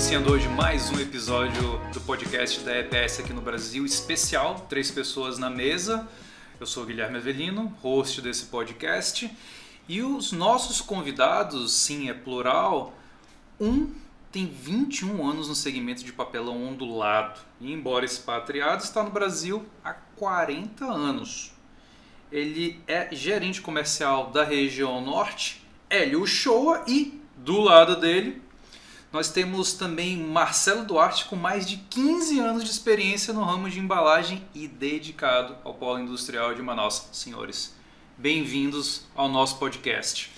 iniciando hoje mais um episódio do podcast da EPS aqui no Brasil, especial, 3 pessoas na mesa. Eu sou o Guilherme Avelino, host desse podcast, e os nossos convidados, sim, é plural, tem 21 anos no segmento de papelão ondulado, e embora expatriado, está no Brasil há 40 anos. Ele é gerente comercial da região norte, Hélio Uchoa, e do lado dele nós temos também Marcelo Duarte, com mais de 15 anos de experiência no ramo de embalagem e dedicado ao polo industrial de Manaus. Senhores, bem-vindos ao nosso podcast.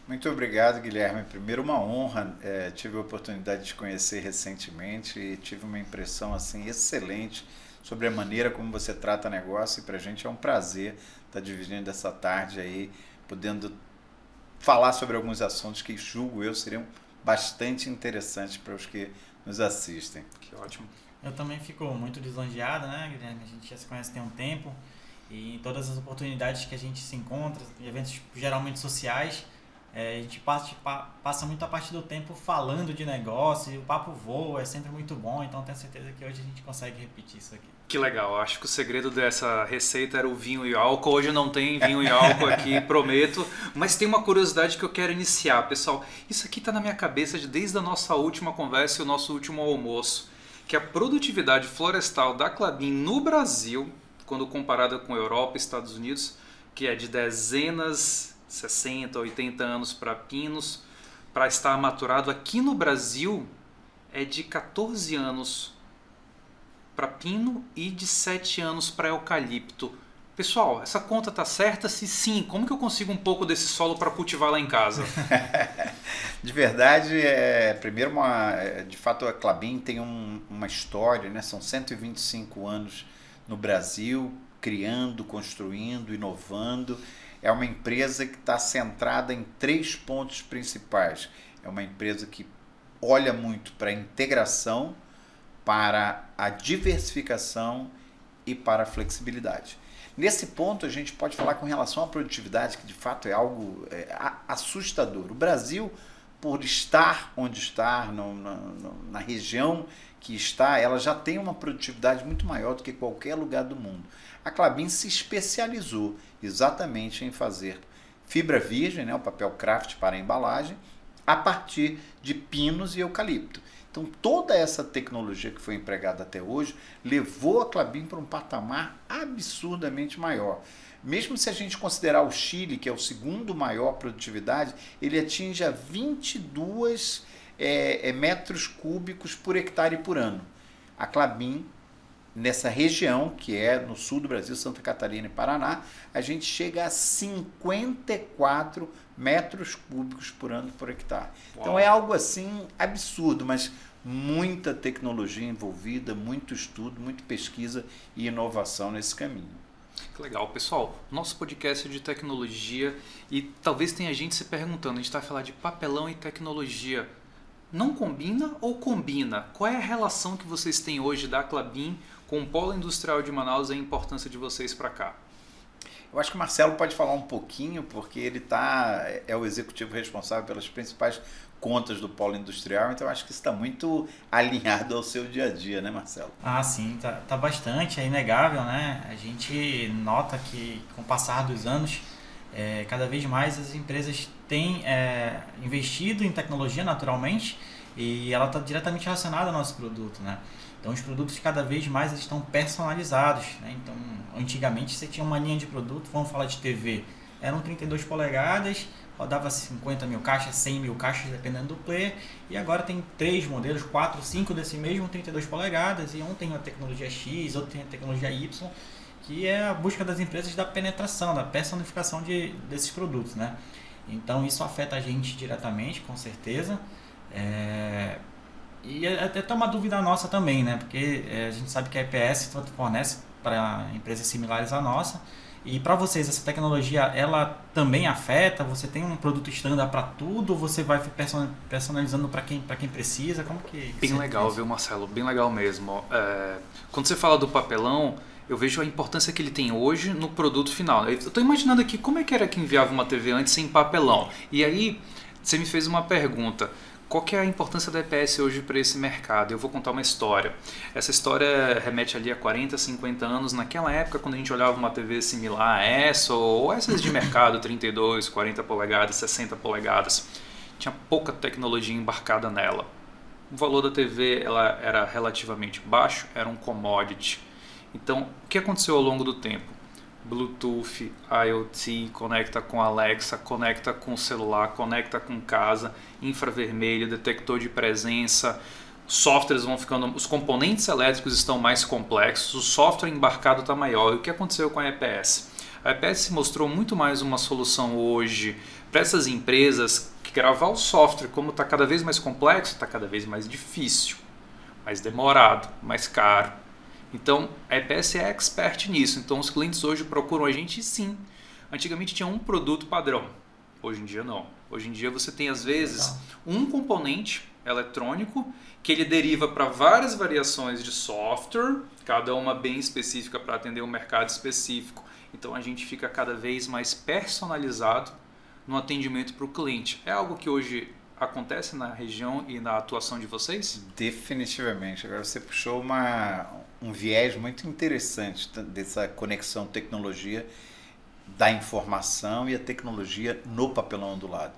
Muito obrigado, Guilherme. Primeiro, uma honra. Tive a oportunidade de te conhecer recentemente e tive uma impressão assim excelente sobre a maneira como você trata negócio, e para a gente é um prazer estar dividindo essa tarde aí, podendo falar sobre alguns assuntos que julgo eu seriam bastante interessantes para os que nos assistem. Que ótimo. Eu também fico muito lisonjeado, né, Guilherme? A gente já se conhece tem um tempo e em todas as oportunidades que a gente se encontra, em eventos geralmente sociais, a gente passa muita parte do tempo falando de negócio e o papo voa, é sempre muito bom, então tenho certeza que hoje a gente consegue repetir isso aqui. Que legal, acho que o segredo dessa receita era o vinho e álcool. Hoje não tem vinho e álcool aqui, prometo, mas tem uma curiosidade que eu quero iniciar, pessoal. Isso aqui está na minha cabeça desde a nossa última conversa e o nosso último almoço, que a produtividade florestal da Klabin no Brasil, quando comparada com a Europa e Estados Unidos, que é de dezenas, 60, 80 anos para pinos, para estar maturado, aqui no Brasil é de 14 anos para pino e de 7 anos para eucalipto. Pessoal, essa conta tá certa? Se sim, como que eu consigo um pouco desse solo para cultivar lá em casa? De verdade, primeiro, de fato, a Klabin tem uma história, né? São 125 anos no Brasil, criando, construindo, inovando. É uma empresa que está centrada em 3 pontos principais. É uma empresa que olha muito para a integração, para a diversificação e para a flexibilidade. Nesse ponto, a gente pode falar com relação à produtividade, que de fato é algo assustador. O Brasil, por estar onde está, na região que está, ela já tem uma produtividade muito maior do que qualquer lugar do mundo. A Klabin se especializou exatamente em fazer fibra virgem, né, o papel craft para a embalagem, a partir de pinos e eucalipto. Então, toda essa tecnologia que foi empregada até hoje levou a Klabin para um patamar absurdamente maior. Mesmo se a gente considerar o Chile, que é o segundo maior produtividade, ele atinge a 22 metros cúbicos por hectare por ano. A Klabin, nessa região, que é no sul do Brasil, Santa Catarina e Paraná, a gente chega a 54 metros cúbicos por ano por hectare. Uau. Então é algo assim absurdo, mas muita tecnologia envolvida, muito estudo, muita pesquisa e inovação nesse caminho. Que legal, pessoal. Nosso podcast é de tecnologia e talvez tenha gente se perguntando, a gente está falando de papelão e tecnologia. Não combina ou combina? Qual é a relação que vocês têm hoje da Klabin com o polo industrial de Manaus e a importância de vocês para cá? Eu acho que o Marcelo pode falar um pouquinho, porque ele é o executivo responsável pelas principais contas do polo industrial, então eu acho que isso está muito alinhado ao seu dia a dia, né, Marcelo? Ah, sim, tá bastante, é inegável, né? A gente nota que com o passar dos anos, cada vez mais as empresas têm investido em tecnologia naturalmente, e ela está diretamente relacionada ao nosso produto, né? Então os produtos cada vez mais estão personalizados, né? Então antigamente você tinha uma linha de produto, vamos falar de TV, eram 32 polegadas, rodava 50 mil caixas, 100 mil caixas, dependendo do player, e agora tem 3 modelos, 4, 5 desse mesmo 32 polegadas, e um tem a tecnologia X, outro tem a tecnologia Y, que é a busca das empresas da penetração, da personificação desses produtos, né? Então isso afeta a gente diretamente, com certeza. E até tá uma dúvida nossa também, né? Porque a gente sabe que a EPS fornece para empresas similares à nossa. E para vocês, essa tecnologia, ela também afeta? Você tem um produto standard para tudo? Ou você vai personalizando para quem precisa? Como que bem legal, viu, Marcelo? Bem legal mesmo. Quando você fala do papelão, eu vejo a importância que ele tem hoje no produto final. Eu estou imaginando aqui como é que era que enviava uma TV antes sem papelão. E aí, você me fez uma pergunta. qual que é a importância da EPS hoje para esse mercado? Eu vou contar uma história. Essa história remete ali a 40, 50 anos. Naquela época, quando a gente olhava uma TV similar a essa, ou essas de mercado, 32, 40 polegadas, 60 polegadas, tinha pouca tecnologia embarcada nela. O valor da TV ela era relativamente baixo, era um commodity. Então, o que aconteceu ao longo do tempo? Bluetooth, IoT, conecta com Alexa, conecta com o celular, conecta com casa, infravermelho, detector de presença, softwares vão ficando, os componentes elétricos estão mais complexos, o software embarcado está maior. E o que aconteceu com a EPS? A EPS se mostrou muito mais uma solução hoje para essas empresas que gravar o software, como está cada vez mais complexo, está cada vez mais difícil, mais demorado, mais caro. Então, a EPS é expert nisso. Então, os clientes hoje procuram a gente sim. Antigamente tinha um produto padrão. Hoje em dia não. Hoje em dia você tem, às vezes, um componente eletrônico que ele deriva para várias variações de software, cada uma bem específica para atender um mercado específico. Então, a gente fica cada vez mais personalizado no atendimento para o cliente. É algo que hoje acontece na região e na atuação de vocês? Definitivamente. Agora você puxou um viés muito interessante dessa conexão tecnologia da informação e a tecnologia no papelão ondulado.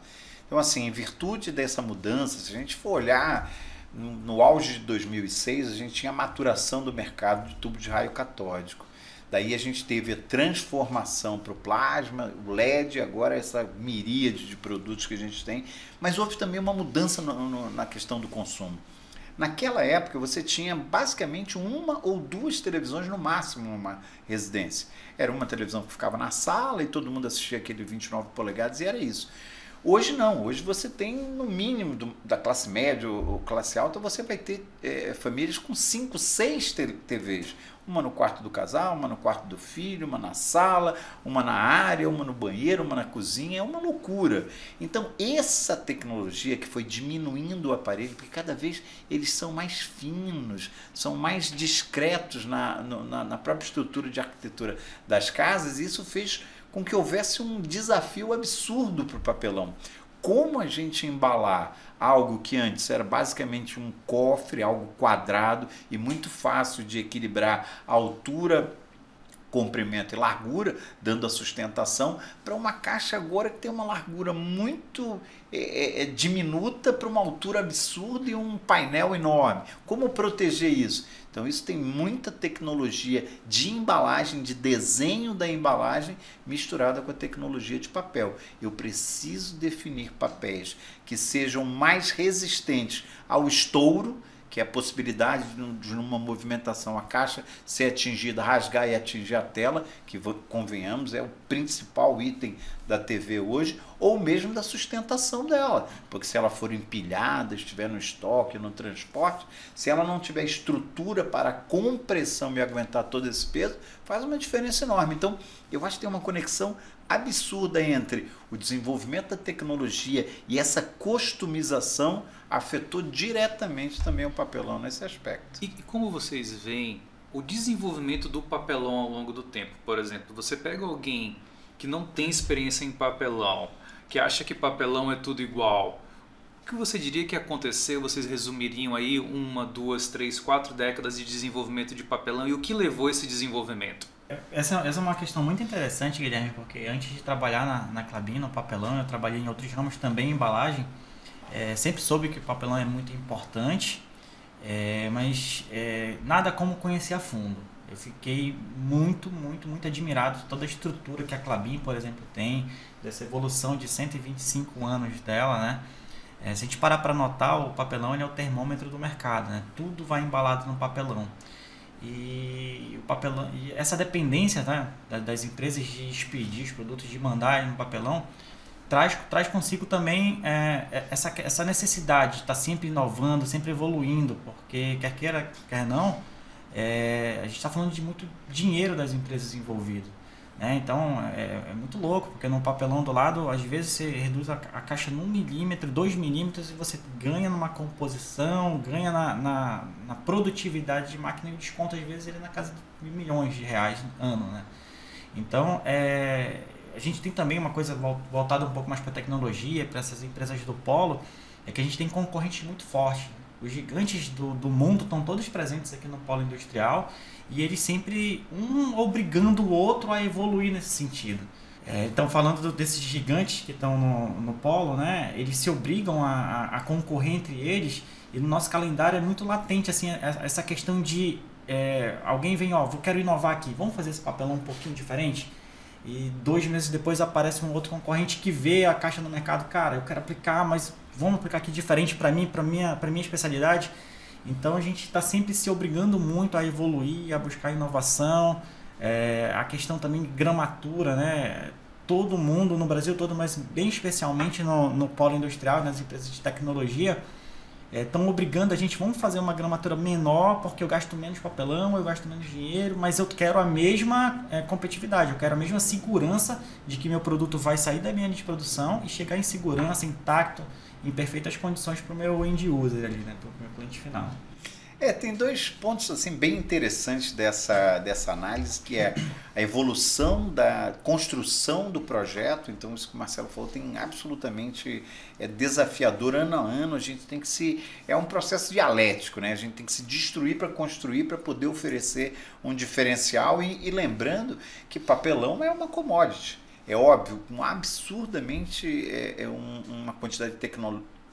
Então, assim, em virtude dessa mudança, se a gente for olhar no auge de 2006, a gente tinha a maturação do mercado de tubo de raio catódico. Daí a gente teve a transformação para o plasma, o LED, agora essa miríade de produtos que a gente tem, mas houve também uma mudança na questão do consumo. Naquela época você tinha basicamente uma ou duas televisões no máximo numa residência. Era uma televisão que ficava na sala e todo mundo assistia aquele 29 polegadas e era isso. Hoje não, hoje você tem no mínimo da classe média ou classe alta, você vai ter famílias com 5, 6 TVs. Uma no quarto do casal, uma no quarto do filho, uma na sala, uma na área, uma no banheiro, uma na cozinha, é uma loucura. Então essa tecnologia que foi diminuindo o aparelho, porque cada vez eles são mais finos, são mais discretos na própria estrutura de arquitetura das casas, e isso fez com que houvesse um desafio absurdo para o papelão. Como a gente embalar algo que antes era basicamente um cofre, algo quadrado e muito fácil de equilibrar a altura, comprimento e largura, dando a sustentação, para uma caixa agora que tem uma largura muito diminuta para uma altura absurda e um painel enorme. Como proteger isso? Então isso tem muita tecnologia de embalagem, de desenho da embalagem misturada com a tecnologia de papel. Eu preciso definir papéis que sejam mais resistentes ao estouro, que é a possibilidade de numa movimentação a caixa ser atingida, rasgar e atingir a tela, que convenhamos é o principal item da TV hoje, ou mesmo da sustentação dela, porque se ela for empilhada, estiver no estoque, no transporte, se ela não tiver estrutura para compressão e aguentar todo esse peso, faz uma diferença enorme. Então, eu acho que tem uma conexão absurda entre o desenvolvimento da tecnologia e essa customização afetou diretamente também o papelão nesse aspecto. E como vocês veem o desenvolvimento do papelão ao longo do tempo? Por exemplo, você pega alguém que não tem experiência em papelão, que acha que papelão é tudo igual. O que você diria que aconteceu? Vocês resumiriam aí 1, 2, 3, 4 décadas de desenvolvimento de papelão e o que levou a esse desenvolvimento? Essa é uma questão muito interessante, Guilherme, porque antes de trabalhar na Klabin, no papelão, eu trabalhei em outros ramos também, em embalagem. Sempre soube que o papelão é muito importante, mas nada como conhecer a fundo. Eu fiquei muito admirado de toda a estrutura que a Klabin, por exemplo, tem, dessa evolução de 125 anos dela, né? Se a gente parar para notar, o papelão ele é o termômetro do mercado, né? Tudo vai embalado no papelão. E o papelão, e essa dependência, né, das empresas de expedir os produtos, de mandar no papelão, traz consigo também essa necessidade de estar sempre inovando, sempre evoluindo, porque quer queira, quer não, a gente está falando de muito dinheiro das empresas envolvidas, né? Então é muito louco, porque no papelão do lado, às vezes você reduz a caixa num milímetro, 2 milímetros, e você ganha numa composição, ganha na produtividade de máquina, e o desconto às vezes ele é na casa de milhões de reais no ano, né? Então a gente tem também uma coisa voltada um pouco mais para a tecnologia, para essas empresas do polo, é que a gente tem concorrentes muito fortes. Os gigantes do mundo estão todos presentes aqui no polo industrial e eles sempre, um obrigando o outro a evoluir nesse sentido. Então, falando desses gigantes que estão no polo, né, eles se obrigam a concorrer entre eles, e no nosso calendário é muito latente assim, essa questão de alguém vem, quero inovar aqui, vamos fazer esse papelão um pouquinho diferente? E 2 meses depois aparece um outro concorrente que vê a caixa no mercado, cara, eu quero aplicar, mas vamos aplicar aqui diferente para mim, para minha especialidade. Então a gente está sempre se obrigando muito a evoluir, a buscar inovação, a questão também de gramatura, né? Todo mundo no Brasil todo, mas bem especialmente no polo industrial, nas empresas de tecnologia, estão obrigando a gente, vamos fazer uma gramatura menor porque eu gasto menos papelão, eu gasto menos dinheiro, mas eu quero a mesma competitividade, eu quero a mesma segurança de que meu produto vai sair da minha linha de produção e chegar em segurança, intacto, em perfeitas condições para o meu end user ali, né, para o meu cliente final. Tem 2 pontos assim, bem interessantes dessa análise, que é a evolução da construção do projeto. Então, isso que o Marcelo falou tem absolutamente desafiador. Ano a ano, a gente tem que é um processo dialético, né? A gente tem que se destruir para construir, para poder oferecer um diferencial. E lembrando que papelão é uma commodity. É óbvio, absurdamente uma quantidade de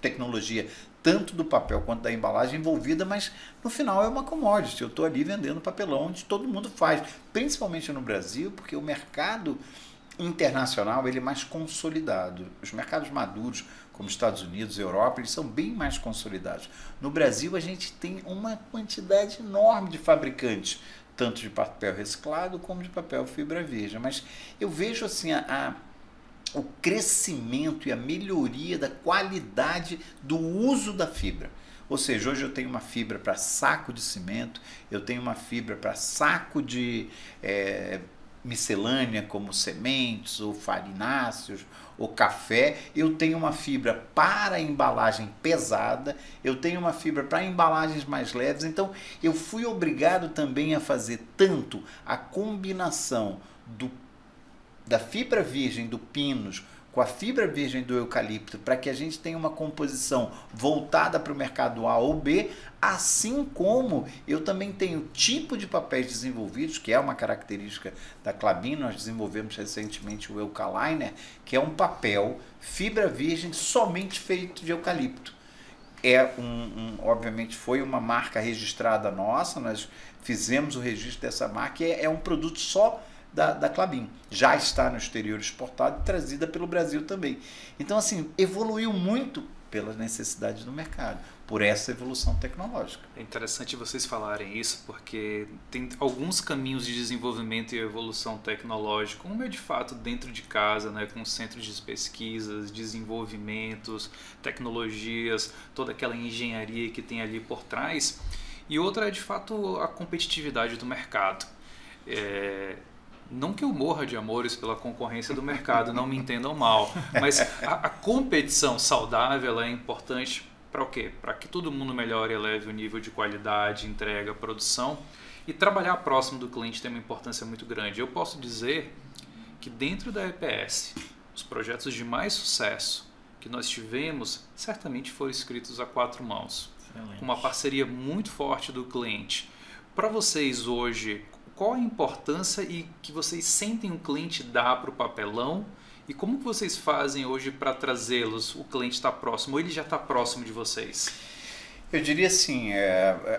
tecnologia, tanto do papel quanto da embalagem envolvida, mas no final é uma commodity. Eu estou ali vendendo papelão onde todo mundo faz, principalmente no Brasil, porque o mercado internacional ele é mais consolidado. Os mercados maduros, como Estados Unidos, Europa, eles são bem mais consolidados. No Brasil, a gente tem uma quantidade enorme de fabricantes, tanto de papel reciclado como de papel fibra virgem. Mas eu vejo assim o crescimento e a melhoria da qualidade do uso da fibra. Ou seja, hoje eu tenho uma fibra para saco de cimento, eu tenho uma fibra para saco de miscelânea, como sementes ou farináceos ou café, eu tenho uma fibra para embalagem pesada, eu tenho uma fibra para embalagens mais leves. Então eu fui obrigado também a fazer tanto a combinação da fibra virgem do pinus com a fibra virgem do eucalipto, para que a gente tenha uma composição voltada para o mercado A ou B, assim como eu também tenho tipo de papéis desenvolvidos, que é uma característica da Klabin. Nós desenvolvemos recentemente o Eucaliner, que é um papel fibra virgem somente feito de eucalipto. Obviamente foi uma marca registrada nossa, nós fizemos o registro dessa marca, e é um produto só da Klabin. Já está no exterior exportado e trazida pelo Brasil também. Então, assim, evoluiu muito pelas necessidades do mercado, por essa evolução tecnológica. É interessante vocês falarem isso, porque tem alguns caminhos de desenvolvimento e evolução tecnológica, um é de fato dentro de casa, né, com centros de pesquisas, desenvolvimentos, tecnologias, toda aquela engenharia que tem ali por trás, e outra é de fato a competitividade do mercado. Não que eu morra de amores pela concorrência do mercado, não me entendam mal, mas a competição saudável ela é importante para o quê? Para que todo mundo melhore e eleve o nível de qualidade, entrega, produção, e trabalhar próximo do cliente tem uma importância muito grande. Eu posso dizer que dentro da EPS, os projetos de mais sucesso que nós tivemos certamente foram escritos a 4 mãos, com uma parceria muito forte do cliente. Para vocês hoje, qual a importância e que vocês sentem o cliente dar para o papelão, e como que vocês fazem hoje para trazê-los? O cliente está próximo ou ele já está próximo de vocês? Eu diria assim,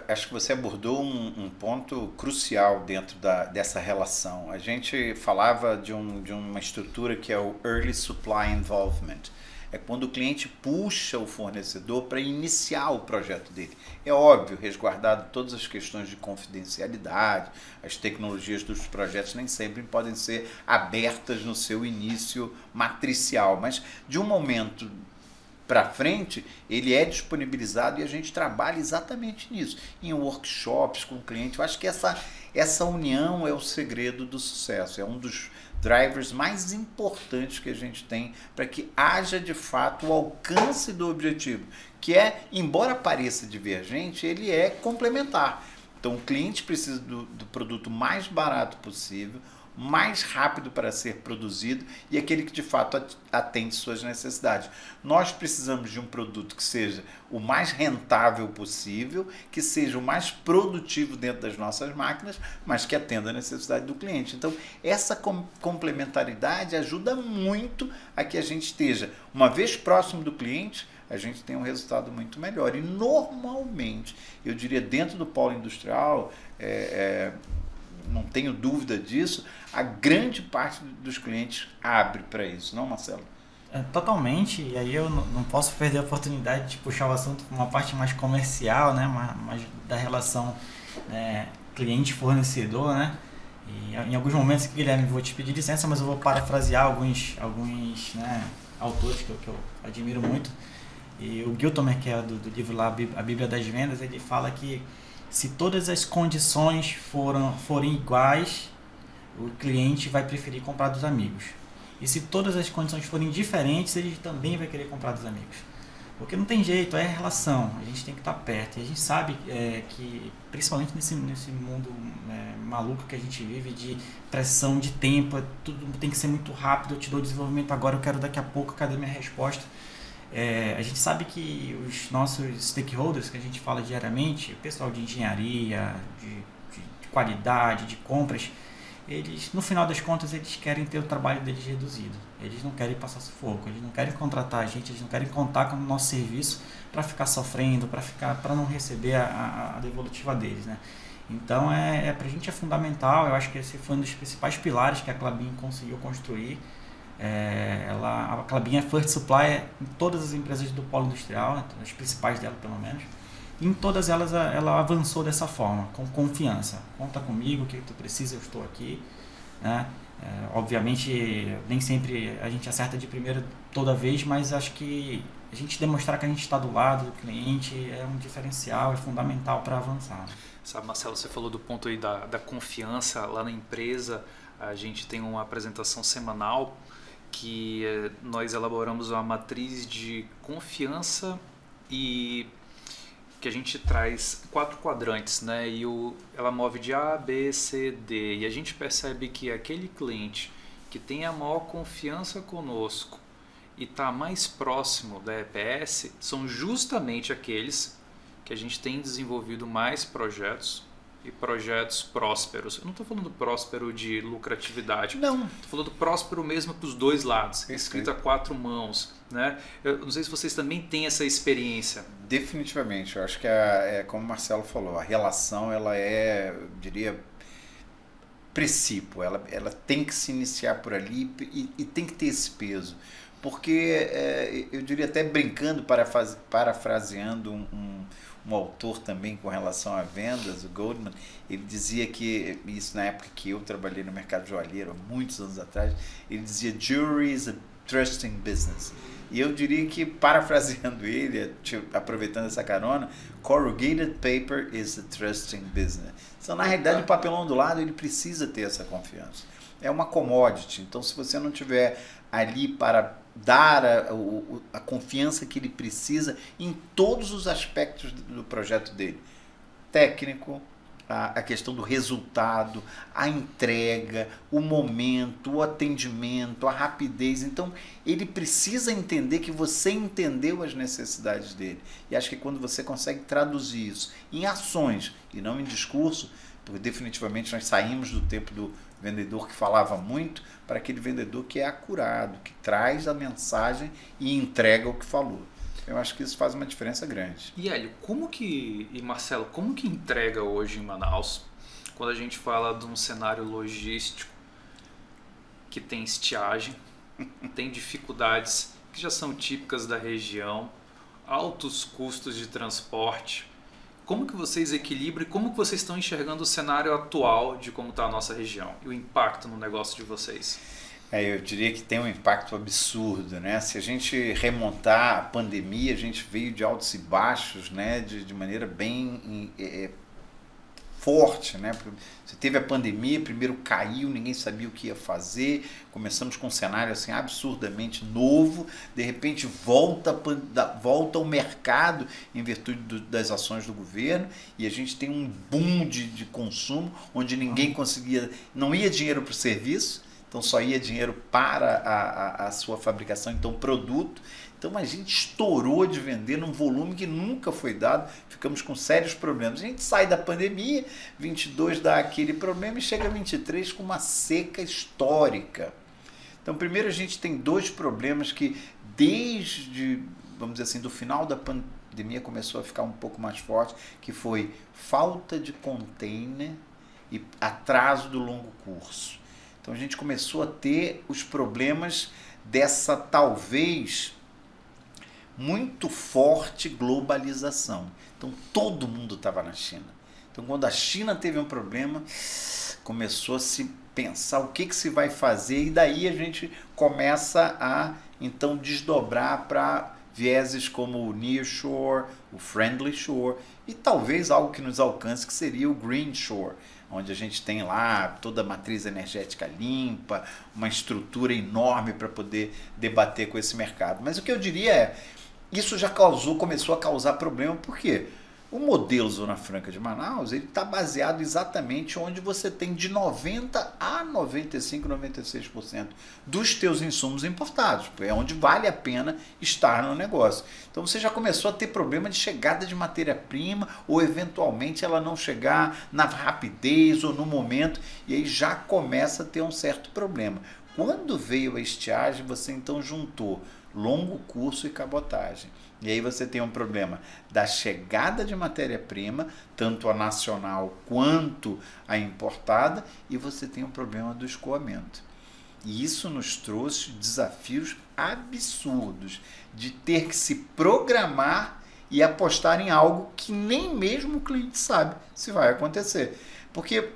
acho que você abordou um ponto crucial dentro dessa relação. A gente falava de uma estrutura que é o Early Supply Involvement. É quando o cliente puxa o fornecedor para iniciar o projeto dele. É óbvio, resguardado todas as questões de confidencialidade, as tecnologias dos projetos nem sempre podem ser abertas no seu início matricial, mas de um momento para frente, ele é disponibilizado e a gente trabalha exatamente nisso, em workshops com o cliente. Eu acho que essa união é o segredo do sucesso, é um dos drivers mais importantes que a gente tem para que haja de fato o alcance do objetivo, que embora pareça divergente, ele é complementar. Então o cliente precisa do produto mais barato possível, mais rápido para ser produzido e aquele que de fato atende suas necessidades. Nós precisamos de um produto que seja o mais rentável possível, que seja o mais produtivo dentro das nossas máquinas, mas que atenda a necessidade do cliente. Então, essa complementaridade ajuda muito a que a gente esteja, uma vez próximo do cliente, a gente tem um resultado muito melhor. E normalmente, eu diria, dentro do polo industrial, não tenho dúvida disso, a grande parte dos clientes abre para isso, não, Marcelo? Totalmente, e aí eu não posso perder a oportunidade de puxar o assunto para uma parte mais comercial, né, mais da relação cliente-fornecedor, né? E em alguns momentos, Guilherme, vou te pedir licença, mas eu vou parafrasear alguns né, autores que eu admiro muito. E o Giltomer, que é do livro lá, A Bíblia das Vendas, ele fala que se todas as condições forem iguais, o cliente vai preferir comprar dos amigos. E se todas as condições forem diferentes, ele também vai querer comprar dos amigos. Porque não tem jeito, é relação, a gente tem que estar perto. E a gente sabe que, principalmente nesse mundo maluco que a gente vive, de pressão de tempo, tudo tem que ser muito rápido, eu te dou o desenvolvimento agora, eu quero daqui a pouco, cadê minha resposta? A gente sabe que os nossos stakeholders, que a gente fala diariamente, o pessoal de engenharia, de qualidade, de compras, eles, no final das contas, eles querem ter o trabalho deles reduzido. Eles não querem passar sufoco, eles não querem contratar a gente, eles não querem contar com o nosso serviço para ficar sofrendo, para não receber a devolutiva deles, né? Então, para a gente é fundamental, eu acho que esse foi um dos principais pilares que a Klabin conseguiu construir. A Klabin é first supplier em todas as empresas do polo industrial, as principais dela pelo menos. E em todas elas ela avançou dessa forma, com confiança. Conta comigo, o que tu precisa, eu estou aqui, né? Obviamente nem sempre a gente acerta de primeira toda vez, mas acho que a gente demonstrar que a gente está do lado do cliente é um diferencial, é fundamental para avançar. Sabe, Marcelo, você falou do ponto aí da confiança lá na empresa. A gente tem uma apresentação semanal que nós elaboramos uma matriz de confiança e que a gente traz 4 quadrantes, né? E ela move de A, B, C, D. E a gente percebe que aquele cliente que tem a maior confiança conosco e está mais próximo da EPS são justamente aqueles que a gente tem desenvolvido mais projetos e projetos prósperos. Eu não estou falando próspero de lucratividade. Não. Estou falando próspero mesmo para os dois lados. Escrito a 4 mãos. Né? Eu não sei se vocês também têm essa experiência. Definitivamente. Eu acho que, como o Marcelo falou, a relação ela eu diria, princípio. Ela tem que se iniciar por ali e tem que ter esse peso. Porque, eu diria até brincando, parafraseando um autor também com relação a vendas, o Goldman, ele dizia que, isso na época que eu trabalhei no mercado joalheiro, há muitos anos atrás, ele dizia, jewelry is a trusting business. E eu diria que, parafraseando ele, aproveitando essa carona, corrugated paper is a trusting business. Então, na realidade, o papelão do lado, ele precisa ter essa confiança. É uma commodity, então se você não tiver ali para dar a confiança que ele precisa em todos os aspectos do projeto dele, técnico, a questão do resultado, a entrega, o momento, o atendimento, a rapidez. Então, ele precisa entender que você entendeu as necessidades dele. E acho que quando você consegue traduzir isso em ações e não em discurso, porque definitivamente nós saímos do tempo do vendedor que falava muito para aquele vendedor que é acurado, que traz a mensagem e entrega o que falou. Eu acho que isso faz uma diferença grande. E Hélio, e Marcelo, como que entrega hoje em Manaus, quando a gente fala de um cenário logístico que tem estiagem, tem dificuldades que já são típicas da região, altos custos de transporte? Como que vocês equilibram e como que vocês estão enxergando o cenário atual de como está a nossa região e o impacto no negócio de vocês? Eu diria que tem um impacto absurdo, né? Se a gente remontar a pandemia, a gente veio de altos e baixos, né? De maneira bem forte, né? Você teve a pandemia, primeiro caiu, ninguém sabia o que ia fazer, começamos com um cenário assim absurdamente novo, de repente volta o mercado em virtude das ações do governo e a gente tem um boom de consumo, onde ninguém conseguia, não ia dinheiro para o serviço, então só ia dinheiro para a sua fabricação, então produto. Então a gente estourou de vender num volume que nunca foi dado, ficamos com sérios problemas. A gente sai da pandemia, 22 dá aquele problema e chega a 23 com uma seca histórica. Então primeiro a gente tem dois problemas que desde, vamos dizer assim, do final da pandemia começou a ficar um pouco mais forte, que foi falta de container e atraso do longo curso. Então a gente começou a ter os problemas dessa talvez muito forte globalização. Então todo mundo estava na China. Então quando a China teve um problema, começou a se pensar o que se vai fazer e daí a gente começa a então desdobrar para vieses como o Nearshore, o Friendly Shore e talvez algo que nos alcance que seria o Green Shore, onde a gente tem lá toda a matriz energética limpa, uma estrutura enorme para poder debater com esse mercado. Mas o que eu diria é, isso já começou a causar problema, porque o modelo Zona Franca de Manaus ele está baseado exatamente onde você tem de 90% a 95%, 96% dos teus insumos importados. É onde vale a pena estar no negócio. Então você já começou a ter problema de chegada de matéria-prima ou eventualmente ela não chegar na rapidez ou no momento e aí já começa a ter um certo problema. Quando veio a estiagem, você então juntou longo curso e cabotagem. E aí você tem um problema da chegada de matéria-prima, tanto a nacional quanto a importada, e você tem um problema do escoamento. E isso nos trouxe desafios absurdos de ter que se programar e apostar em algo que nem mesmo o cliente sabe se vai acontecer. Porque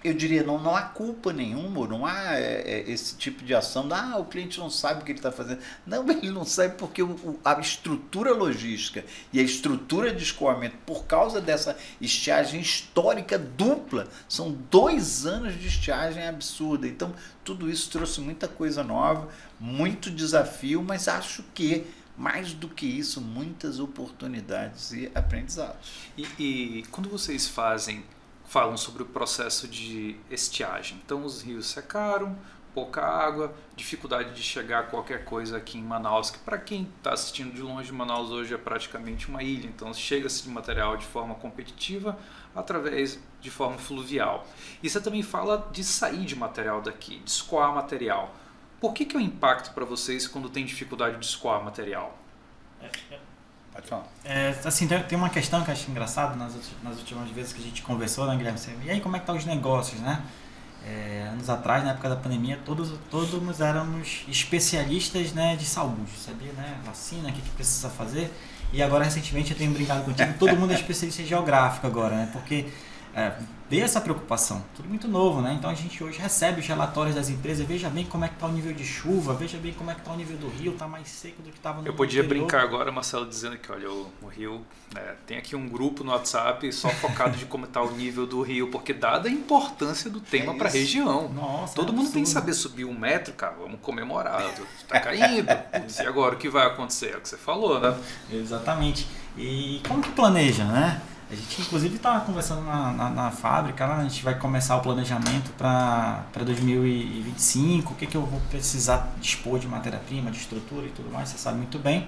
eu diria, não há culpa nenhuma, não há esse tipo de ação, o cliente não sabe o que ele está fazendo. Não, ele não sabe porque a estrutura logística e a estrutura de escoamento, por causa dessa estiagem histórica dupla, são 2 anos de estiagem absurda. Então, tudo isso trouxe muita coisa nova, muito desafio, mas acho que, mais do que isso, muitas oportunidades e aprendizados. E quando vocês falam sobre o processo de estiagem. Então os rios secaram, pouca água, dificuldade de chegar qualquer coisa aqui em Manaus, que para quem está assistindo de longe, Manaus hoje é praticamente uma ilha, então chega-se de material de forma competitiva através de forma fluvial. E você também fala de sair de material daqui, de escoar material. Por que é o impacto para vocês quando tem dificuldade de escoar material? Pode falar. Assim, tem uma questão que eu acho engraçada nas últimas vezes que a gente conversou, né, Guilherme? E aí, como é que estão os negócios, né? Anos atrás, na época da pandemia, todos éramos especialistas, né, de saúde, sabia, né? Vacina, o que precisa fazer. E agora, recentemente, eu tenho brincado contigo, todo mundo é especialista em geográfico agora, né? Porque veio essa preocupação, tudo muito novo, né? Então a gente hoje recebe os relatórios das empresas, veja bem como é que está o nível de chuva, veja bem como é que está o nível do rio, está mais seco do que estava no Eu podia anterior. brincar agora, Marcelo, dizendo que olha, o rio, tem aqui um grupo no WhatsApp só focado de como está o nível do rio, porque dada a importância do tema para a região, Nossa, todo mundo tem que saber subir 1 metro, cara, vamos comemorar, está caindo, putz, e agora o que vai acontecer? É o que você falou, né? Exatamente. E como que planeja, né? A gente, inclusive, está conversando na fábrica, né? A gente vai começar o planejamento para 2025, o que eu vou precisar dispor de matéria-prima, de estrutura e tudo mais, você sabe muito bem.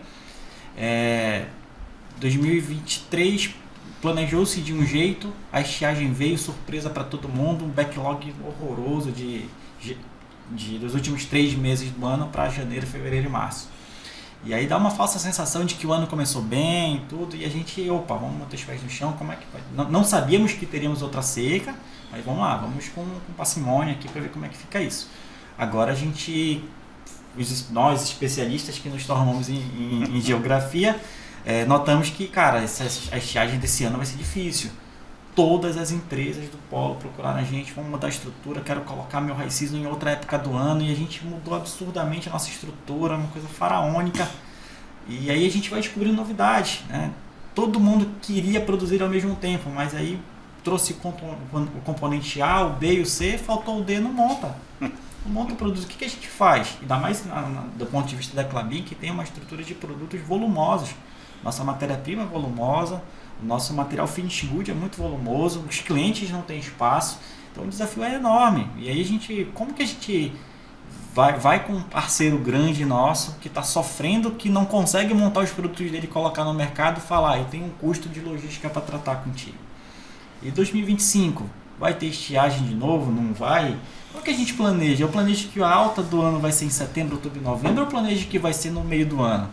2023 planejou-se de um jeito, a estiagem veio, surpresa para todo mundo, um backlog horroroso dos últimos 3 meses do ano para janeiro, fevereiro e março. E aí dá uma falsa sensação de que o ano começou bem e tudo, e a gente, vamos manter os pés no chão, como é que vai? Não sabíamos que teríamos outra seca, mas vamos lá, vamos com parcimônia aqui para ver como é que fica isso. Agora nós especialistas que nos tornamos em geografia, notamos que, cara, a estiagem desse ano vai ser difícil. Todas as empresas do polo procuraram a gente, vamos mudar a estrutura, quero colocar meu high season em outra época do ano, e a gente mudou absurdamente a nossa estrutura, uma coisa faraônica, e aí a gente vai descobrindo novidades, né? Todo mundo queria produzir ao mesmo tempo, mas aí trouxe o componente A, o B e o C, faltou o D, não monta. Não monta o produto. O que a gente faz? Ainda mais do ponto de vista da Klabin, que tem uma estrutura de produtos volumosos. Nossa matéria-prima é volumosa, o nosso material finish good é muito volumoso, os clientes não têm espaço, então o desafio é enorme. E aí como que a gente vai com um parceiro grande nosso que está sofrendo, que não consegue montar os produtos dele, colocar no mercado e falar, eu tenho um custo de logística para tratar contigo. E 2025, vai ter estiagem de novo? Não vai? Como que a gente planeja? Eu planejo que a alta do ano vai ser em setembro, outubro e novembro, ou eu planejo que vai ser no meio do ano?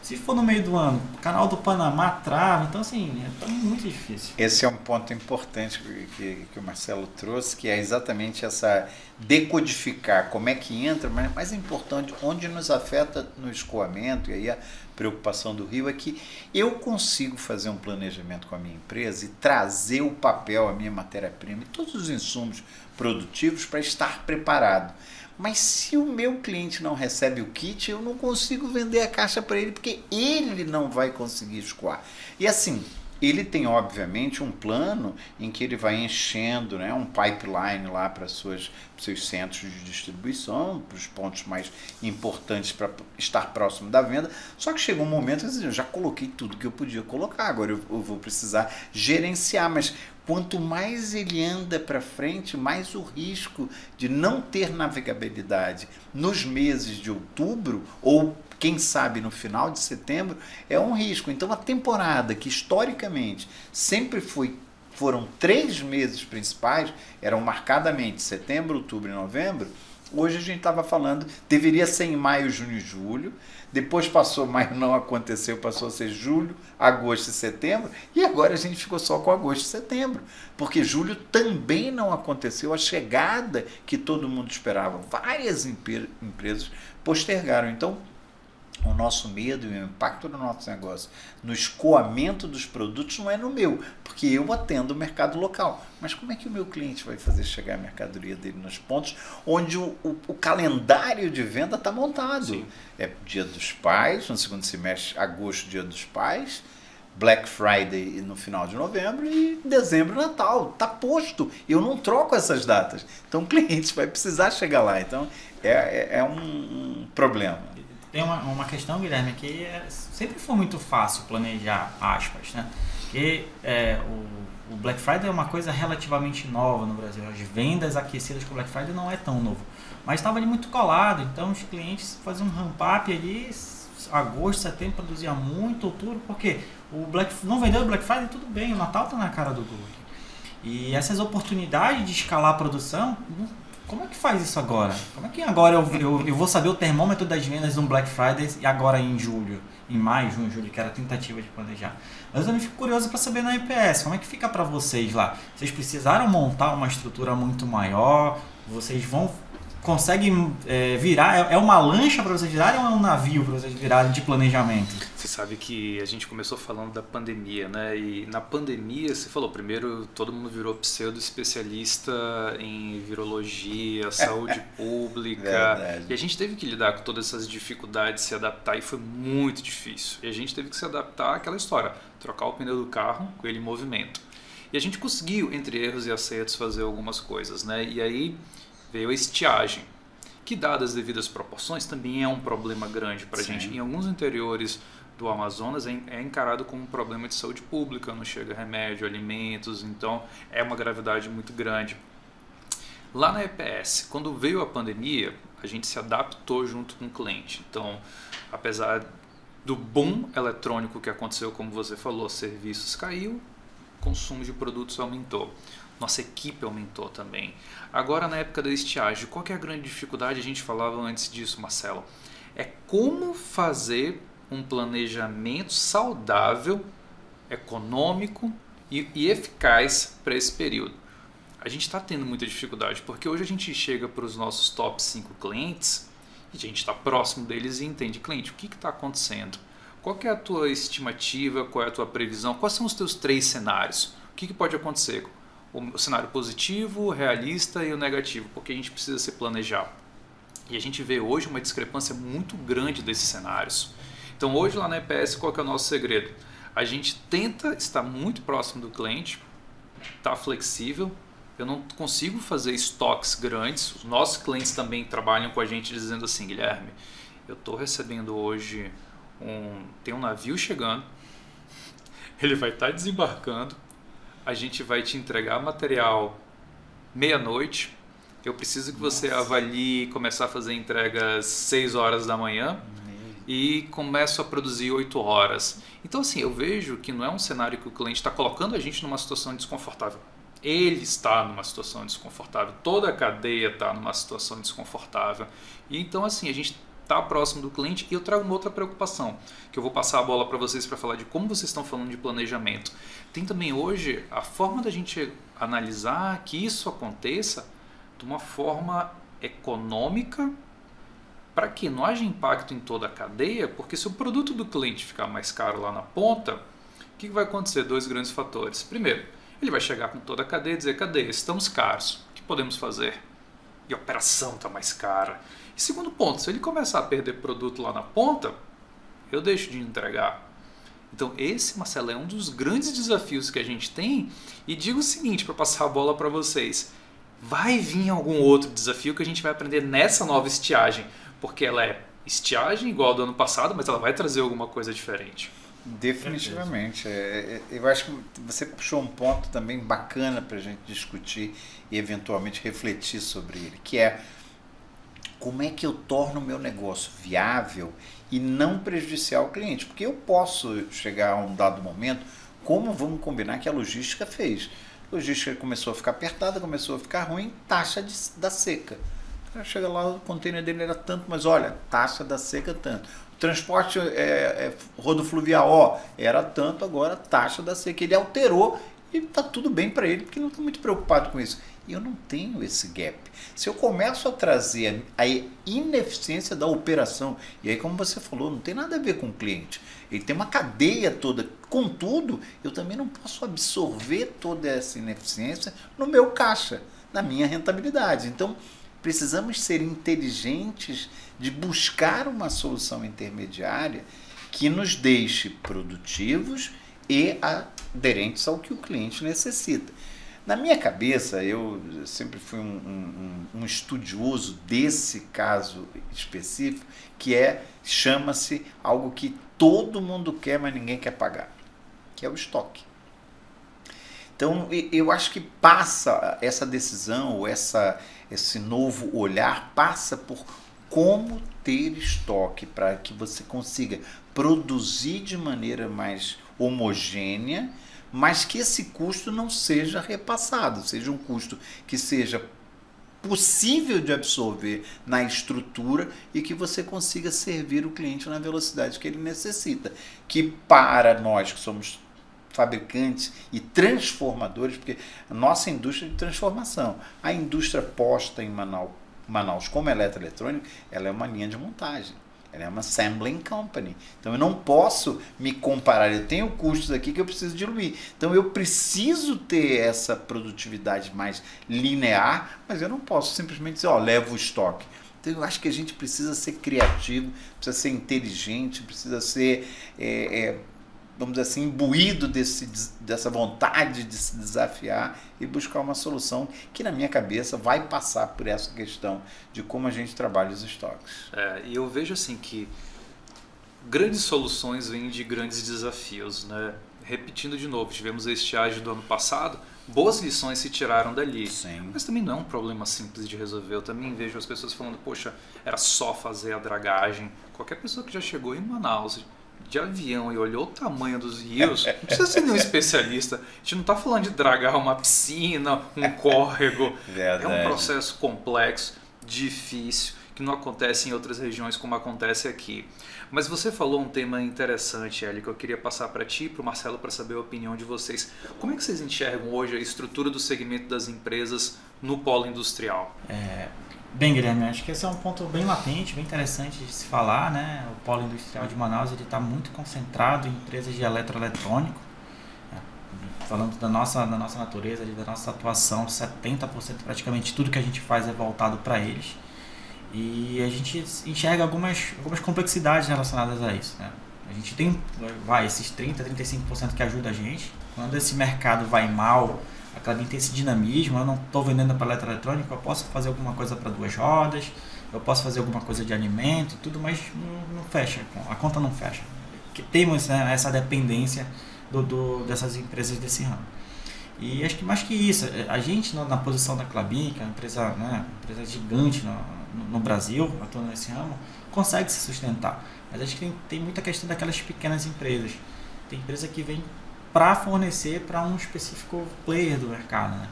Se for no meio do ano, o canal do Panamá trava, então assim, é muito difícil. Esse é um ponto importante que o Marcelo trouxe, que é exatamente essa decodificar como é que entra, mas mais importante, onde nos afeta no escoamento, e aí a preocupação do Rio é que eu consigo fazer um planejamento com a minha empresa e trazer o papel, a minha matéria-prima e todos os insumos produtivos para estar preparado. Mas se o meu cliente não recebe o kit, eu não consigo vender a caixa para ele, porque ele não vai conseguir escoar. E assim, ele tem obviamente um plano em que ele vai enchendo, né, um pipeline lá para seus centros de distribuição, para os pontos mais importantes para estar próximo da venda. Só que chegou um momento que eu já coloquei tudo que eu podia colocar, agora eu vou precisar gerenciar, mas quanto mais ele anda para frente, mais o risco de não ter navegabilidade nos meses de outubro ou quem sabe no final de setembro é um risco. Então a temporada que historicamente sempre foram 3 meses principais, eram marcadamente setembro, outubro e novembro, hoje a gente estava falando, deveria ser em maio, junho e julho, depois passou maio, não aconteceu, passou a ser julho, agosto e setembro, e agora a gente ficou só com agosto e setembro, porque julho também não aconteceu a chegada que todo mundo esperava. Várias empresas postergaram. Então, o nosso medo e o impacto do nosso negócio no escoamento dos produtos não é no meu, porque eu atendo o mercado local. Mas como é que o meu cliente vai fazer chegar a mercadoria dele nos pontos onde o calendário de venda está montado? Sim. É Dia dos Pais, no segundo semestre, agosto, Dia dos Pais, Black Friday no final de novembro e dezembro, Natal. Está posto. Eu não troco essas datas. Então o cliente vai precisar chegar lá. Então é um problema. Tem uma questão, Guilherme, que sempre foi muito fácil planejar, aspas, né? Porque o Black Friday é uma coisa relativamente nova no Brasil. As vendas aquecidas com o Black Friday não é tão novo. Mas estava ali muito colado, então os clientes faziam um ramp-up ali, agosto, setembro produzia muito, outubro, porque não vendeu o Black Friday, tudo bem, o Natal está na cara do gol. E essas oportunidades de escalar a produção... Como é que faz isso agora? Como é que agora eu vou saber o termômetro das vendas no Black Friday e agora em julho, em maio, junho, julho, que era a tentativa de planejar. Mas eu também fico curioso para saber na EPS, como é que fica para vocês lá? Vocês precisaram montar uma estrutura muito maior? Vocês conseguem virar? É uma lancha para vocês virarem ou é um navio para vocês virarem de planejamento? Você sabe que a gente começou falando da pandemia, né? E na pandemia, você falou, primeiro todo mundo virou pseudo-especialista em virologia, saúde pública. Verdade. E a gente teve que lidar com todas essas dificuldades, se adaptar, e foi muito difícil. E a gente teve que se adaptar àquela história, trocar o pneu do carro com ele em movimento. E a gente conseguiu, entre erros e acertos, fazer algumas coisas, né? E aí veio a estiagem, que, dadas as devidas proporções, também é um problema grande para a gente. Em alguns interiores do Amazonas é encarado como um problema de saúde pública, não chega remédio, alimentos, então é uma gravidade muito grande. Lá na EPS, quando veio a pandemia, a gente se adaptou junto com o cliente. Então, apesar do boom eletrônico que aconteceu, como você falou, serviços caiu, consumo de produtos aumentou. Nossa equipe aumentou também. Agora, na época da estiagem, qual que é a grande dificuldade? A gente falava antes disso, Marcelo. É como fazer um planejamento saudável, econômico e eficaz para esse período. A gente está tendo muita dificuldade, porque hoje a gente chega para os nossos top 5 clientes e a gente está próximo deles e entende, cliente, o que está acontecendo? Qual que é a tua estimativa? Qual é a tua previsão? Quais são os teus 3 cenários? O que pode acontecer? O cenário positivo, o realista e o negativo, porque a gente precisa se planejar. E a gente vê hoje uma discrepância muito grande desses cenários. Então hoje lá na EPS, qual que é o nosso segredo? A gente tenta estar muito próximo do cliente, tá flexível. Eu não consigo fazer estoques grandes. Os nossos clientes também trabalham com a gente dizendo assim, Guilherme, eu estou recebendo hoje tem um navio chegando, ele vai estar desembarcando, a gente vai te entregar material meia-noite, eu preciso que você avalie começar a fazer entregas 6 horas da manhã e começo a produzir 8 horas. Então assim, eu vejo que não é um cenário que o cliente está colocando a gente numa situação desconfortável. Ele está numa situação desconfortável, toda a cadeia está numa situação desconfortável. E então assim, a gente está próximo do cliente. E eu trago uma outra preocupação, que eu vou passar a bola para vocês para falar de como vocês estão falando de planejamento. Tem também hoje a forma da gente analisar que isso aconteça de uma forma econômica, para que não haja impacto em toda a cadeia, porque se o produto do cliente ficar mais caro lá na ponta, o que vai acontecer? 2 grandes fatores. Primeiro, ele vai chegar com toda a cadeia e dizer, cadeia, estamos caros, o que podemos fazer? E a operação está mais cara. E segundo ponto, se ele começar a perder produto lá na ponta, eu deixo de entregar. Então esse, Marcelo, é um dos grandes desafios que a gente tem. E digo o seguinte, para passar a bola para vocês, vai vir algum outro desafio que a gente vai aprender nessa nova estiagem, porque ela é estiagem igual ao do ano passado, mas ela vai trazer alguma coisa diferente. Definitivamente. Eu acho que você puxou um ponto também bacana para a gente discutir e eventualmente refletir sobre ele, que é como é que eu torno o meu negócio viável e não prejudicial ao cliente. Porque eu posso chegar a um dado momento, como vamos combinar que a logística fez. A logística começou a ficar apertada, começou a ficar ruim, taxa da seca. Chega lá, o container dele era tanto, mas olha, taxa da seca tanto. Transporte rodofluvial, era tanto, agora taxa da seca. Ele alterou e está tudo bem para ele, porque ele não está muito preocupado com isso. E eu não tenho esse gap. Se eu começo a trazer a ineficiência da operação, e aí como você falou, não tem nada a ver com o cliente. Ele tem uma cadeia toda. Contudo, eu também não posso absorver toda essa ineficiência no meu caixa, na minha rentabilidade. Então, precisamos ser inteligentes de buscar uma solução intermediária que nos deixe produtivos e aderentes ao que o cliente necessita. Na minha cabeça, eu sempre fui um estudioso desse caso específico, que chama-se algo que todo mundo quer, mas ninguém quer pagar, que é o estoque. Então, eu acho que passa essa decisão, ou esse novo olhar, passa por como ter estoque para que você consiga produzir de maneira mais homogênea, mas que esse custo não seja repassado, seja um custo que seja possível de absorver na estrutura e que você consiga servir o cliente na velocidade que ele necessita. Que para nós que somos fabricantes e transformadores, porque a nossa indústria de transformação, a indústria posta em Manaus como eletroeletrônica, ela é uma linha de montagem, ela é uma assembling company. Então eu não posso me comparar, eu tenho custos aqui que eu preciso diluir. Então eu preciso ter essa produtividade mais linear, mas eu não posso simplesmente dizer, levo o estoque. Então eu acho que a gente precisa ser criativo, precisa ser inteligente, precisa ser vamos dizer assim, imbuído dessa vontade de se desafiar e buscar uma solução que, na minha cabeça, vai passar por essa questão de como a gente trabalha os estoques. E eu vejo assim que grandes soluções vêm de grandes desafios, né? Repetindo de novo, tivemos a estiagem do ano passado, boas lições se tiraram dali. Sim. Mas também não é um problema simples de resolver. Eu também vejo as pessoas falando, poxa, era só fazer a dragagem. Qualquer pessoa que já chegou em Manaus de avião e olhou o tamanho dos rios, não precisa ser nenhum especialista. A gente não está falando de dragar uma piscina, um córrego. Verdade. É um processo complexo, difícil, que não acontece em outras regiões como acontece aqui. Mas você falou um tema interessante, Eli, que eu queria passar para ti e para o Marcelo para saber a opinião de vocês. Como é que vocês enxergam hoje a estrutura do segmento das empresas no polo industrial? Bem, Guilherme, acho que esse é um ponto bem latente, bem interessante de se falar, né? O polo industrial de Manaus está muito concentrado em empresas de eletroeletrônico. Falando da nossa natureza, da nossa atuação, 70% praticamente tudo que a gente faz é voltado para eles. E a gente enxerga algumas complexidades relacionadas a isso, né? A gente tem esses 30%, 35% que ajuda a gente. Quando esse mercado vai mal, A Klabin tem esse dinamismo, eu não estou vendendo para eletroeletrônica, eu posso fazer alguma coisa para 2 rodas, eu posso fazer alguma coisa de alimento, tudo, mas não fecha, a conta não fecha. Que temos, né, essa dependência dessas empresas desse ramo. E acho que mais que isso, a gente na posição da Klabin, que é uma empresa, né, empresa gigante no Brasil, atuando nesse ramo, consegue se sustentar. Mas acho que tem muita questão daquelas pequenas empresas. Tem empresa que vem para fornecer para um específico player do mercado, né?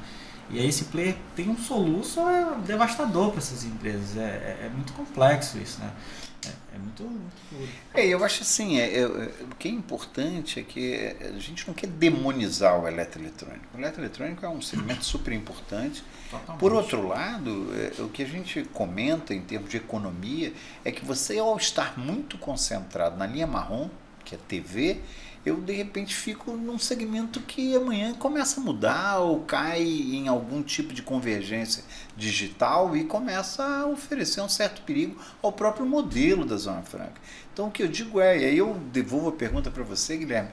E aí esse player tem um soluço devastador para essas empresas. É muito complexo isso, né? É muito duro. Eu acho assim, o que é importante é que a gente não quer demonizar o eletroeletrônico. O eletroeletrônico é um segmento super importante. Totalmente. Por outro lado, o que a gente comenta em termos de economia é que você, ao estar muito concentrado na linha marrom, que é TV, eu de repente fico num segmento que amanhã começa a mudar ou cai em algum tipo de convergência digital e começa a oferecer um certo perigo ao próprio modelo da Zona Franca. Então o que eu digo e aí eu devolvo a pergunta para você, Guilherme,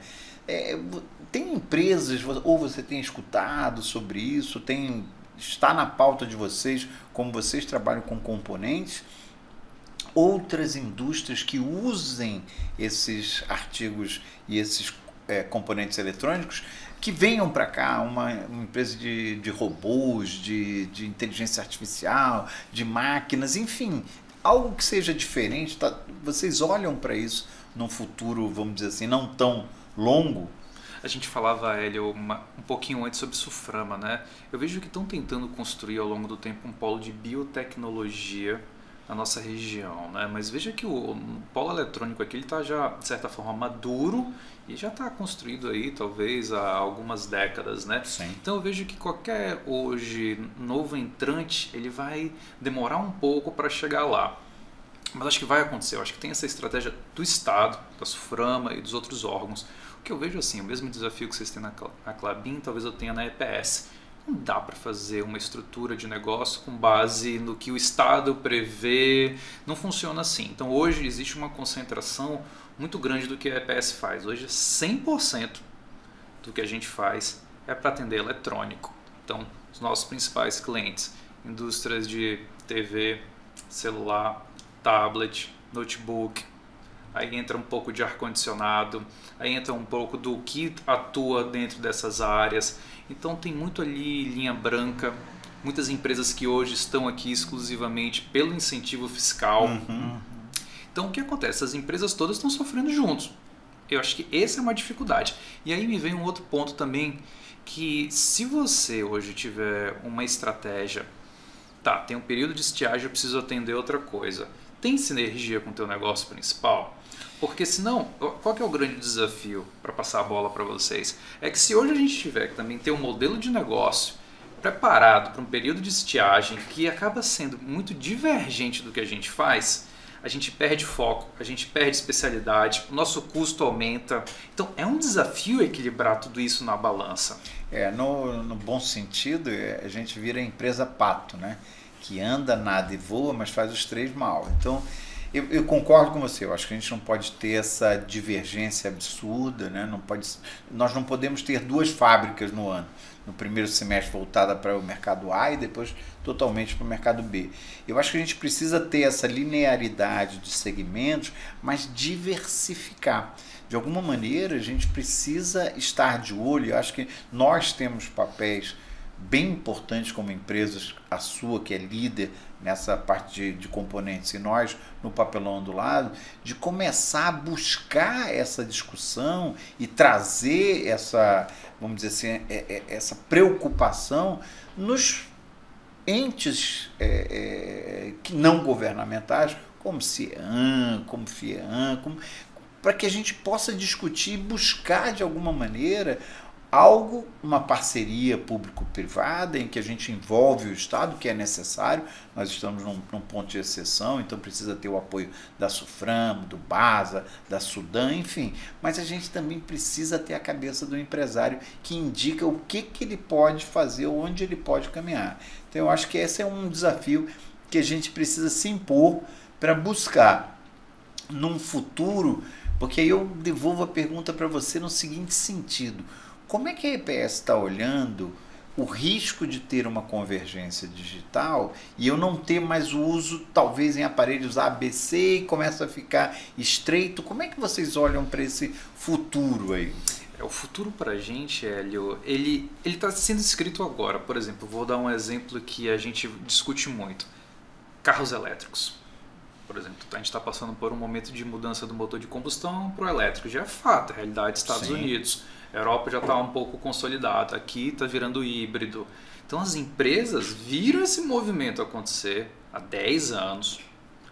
tem empresas, ou você tem escutado sobre isso, está na pauta de vocês, como vocês trabalham com componentes, outras indústrias que usem esses artigos e esses componentes eletrônicos, que venham para cá, uma empresa de robôs, de inteligência artificial, de máquinas, enfim, algo que seja diferente. Vocês olham para isso num futuro, vamos dizer assim, não tão longo? A gente falava, Hélio, um pouquinho antes sobre Suframa, né? Eu vejo que estão tentando construir ao longo do tempo um polo de biotecnologia na nossa região, né? Mas veja que o polo eletrônico aqui está já, de certa forma, maduro e já está construído aí, talvez, há algumas décadas, né? Sim. Então eu vejo que qualquer, hoje, novo entrante, ele vai demorar um pouco para chegar lá. Mas acho que vai acontecer. Eu acho que tem essa estratégia do Estado, da Suframa e dos outros órgãos. O que eu vejo assim, o mesmo desafio que vocês têm na Klabin, talvez eu tenha na EPS. Não dá para fazer uma estrutura de negócio com base no que o Estado prevê, não funciona assim. Então hoje existe uma concentração muito grande do que a EPS faz. Hoje 100% do que a gente faz é para atender eletrônico. Então os nossos principais clientes, indústrias de TV, celular, tablet, notebook, aí entra um pouco de ar-condicionado, aí entra um pouco do que atua dentro dessas áreas. Então tem muito ali linha branca, muitas empresas que hoje estão aqui exclusivamente pelo incentivo fiscal. Uhum. Então o que acontece? As empresas todas estão sofrendo juntos. Eu acho que essa é uma dificuldade. E aí me vem um outro ponto também, que se você hoje tiver uma estratégia, tá, tem um período de estiagem, eu preciso atender outra coisa. Tem sinergia com o teu negócio principal? Porque senão, qual que é o grande desafio para passar a bola para vocês? É que se hoje a gente tiver que também ter um modelo de negócio preparado para um período de estiagem que acaba sendo muito divergente do que a gente faz, a gente perde foco, a gente perde especialidade, o nosso custo aumenta. Então é um desafio equilibrar tudo isso na balança. No bom sentido, a gente vira a empresa pato, né? Que anda, nada e voa, mas faz os três mal. Então, eu concordo com você. Eu acho que a gente não pode ter essa divergência absurda, né? Nós não podemos ter 2 fábricas no ano. No primeiro semestre voltada para o mercado A e depois totalmente para o mercado B. Eu acho que a gente precisa ter essa linearidade de segmentos, mas diversificar. De alguma maneira, a gente precisa estar de olho. Eu acho que nós temos papéis bem importantes como empresas, a sua que é líder nessa parte de componentes e nós no papelão do lado, de começar a buscar essa discussão e trazer essa, vamos dizer assim, essa preocupação nos entes que não governamentais, como CIEAM, como FIEAM, para que a gente possa discutir e buscar de alguma maneira uma parceria público-privada em que a gente envolve o Estado, que é necessário. Nós estamos num ponto de exceção, então precisa ter o apoio da Suframa, do BASA, da Sudan, enfim. Mas a gente também precisa ter a cabeça do empresário que indica o que ele pode fazer, onde ele pode caminhar. Então eu acho que esse é um desafio que a gente precisa se impor para buscar num futuro, porque aí eu devolvo a pergunta para você no seguinte sentido: como é que a EPS está olhando o risco de ter uma convergência digital e eu não ter mais o uso, talvez, em aparelhos ABC e começa a ficar estreito. Como é que vocês olham para esse futuro aí? O futuro para a gente, Hélio, ele está sendo escrito agora. Por exemplo, vou dar um exemplo que a gente discute muito. Carros elétricos. Por exemplo, a gente está passando por um momento de mudança do motor de combustão para o elétrico. Já é fato, a realidade dos Estados Unidos. A Europa já está um pouco consolidada. Aqui está virando híbrido. Então as empresas viram esse movimento acontecer há 10 anos.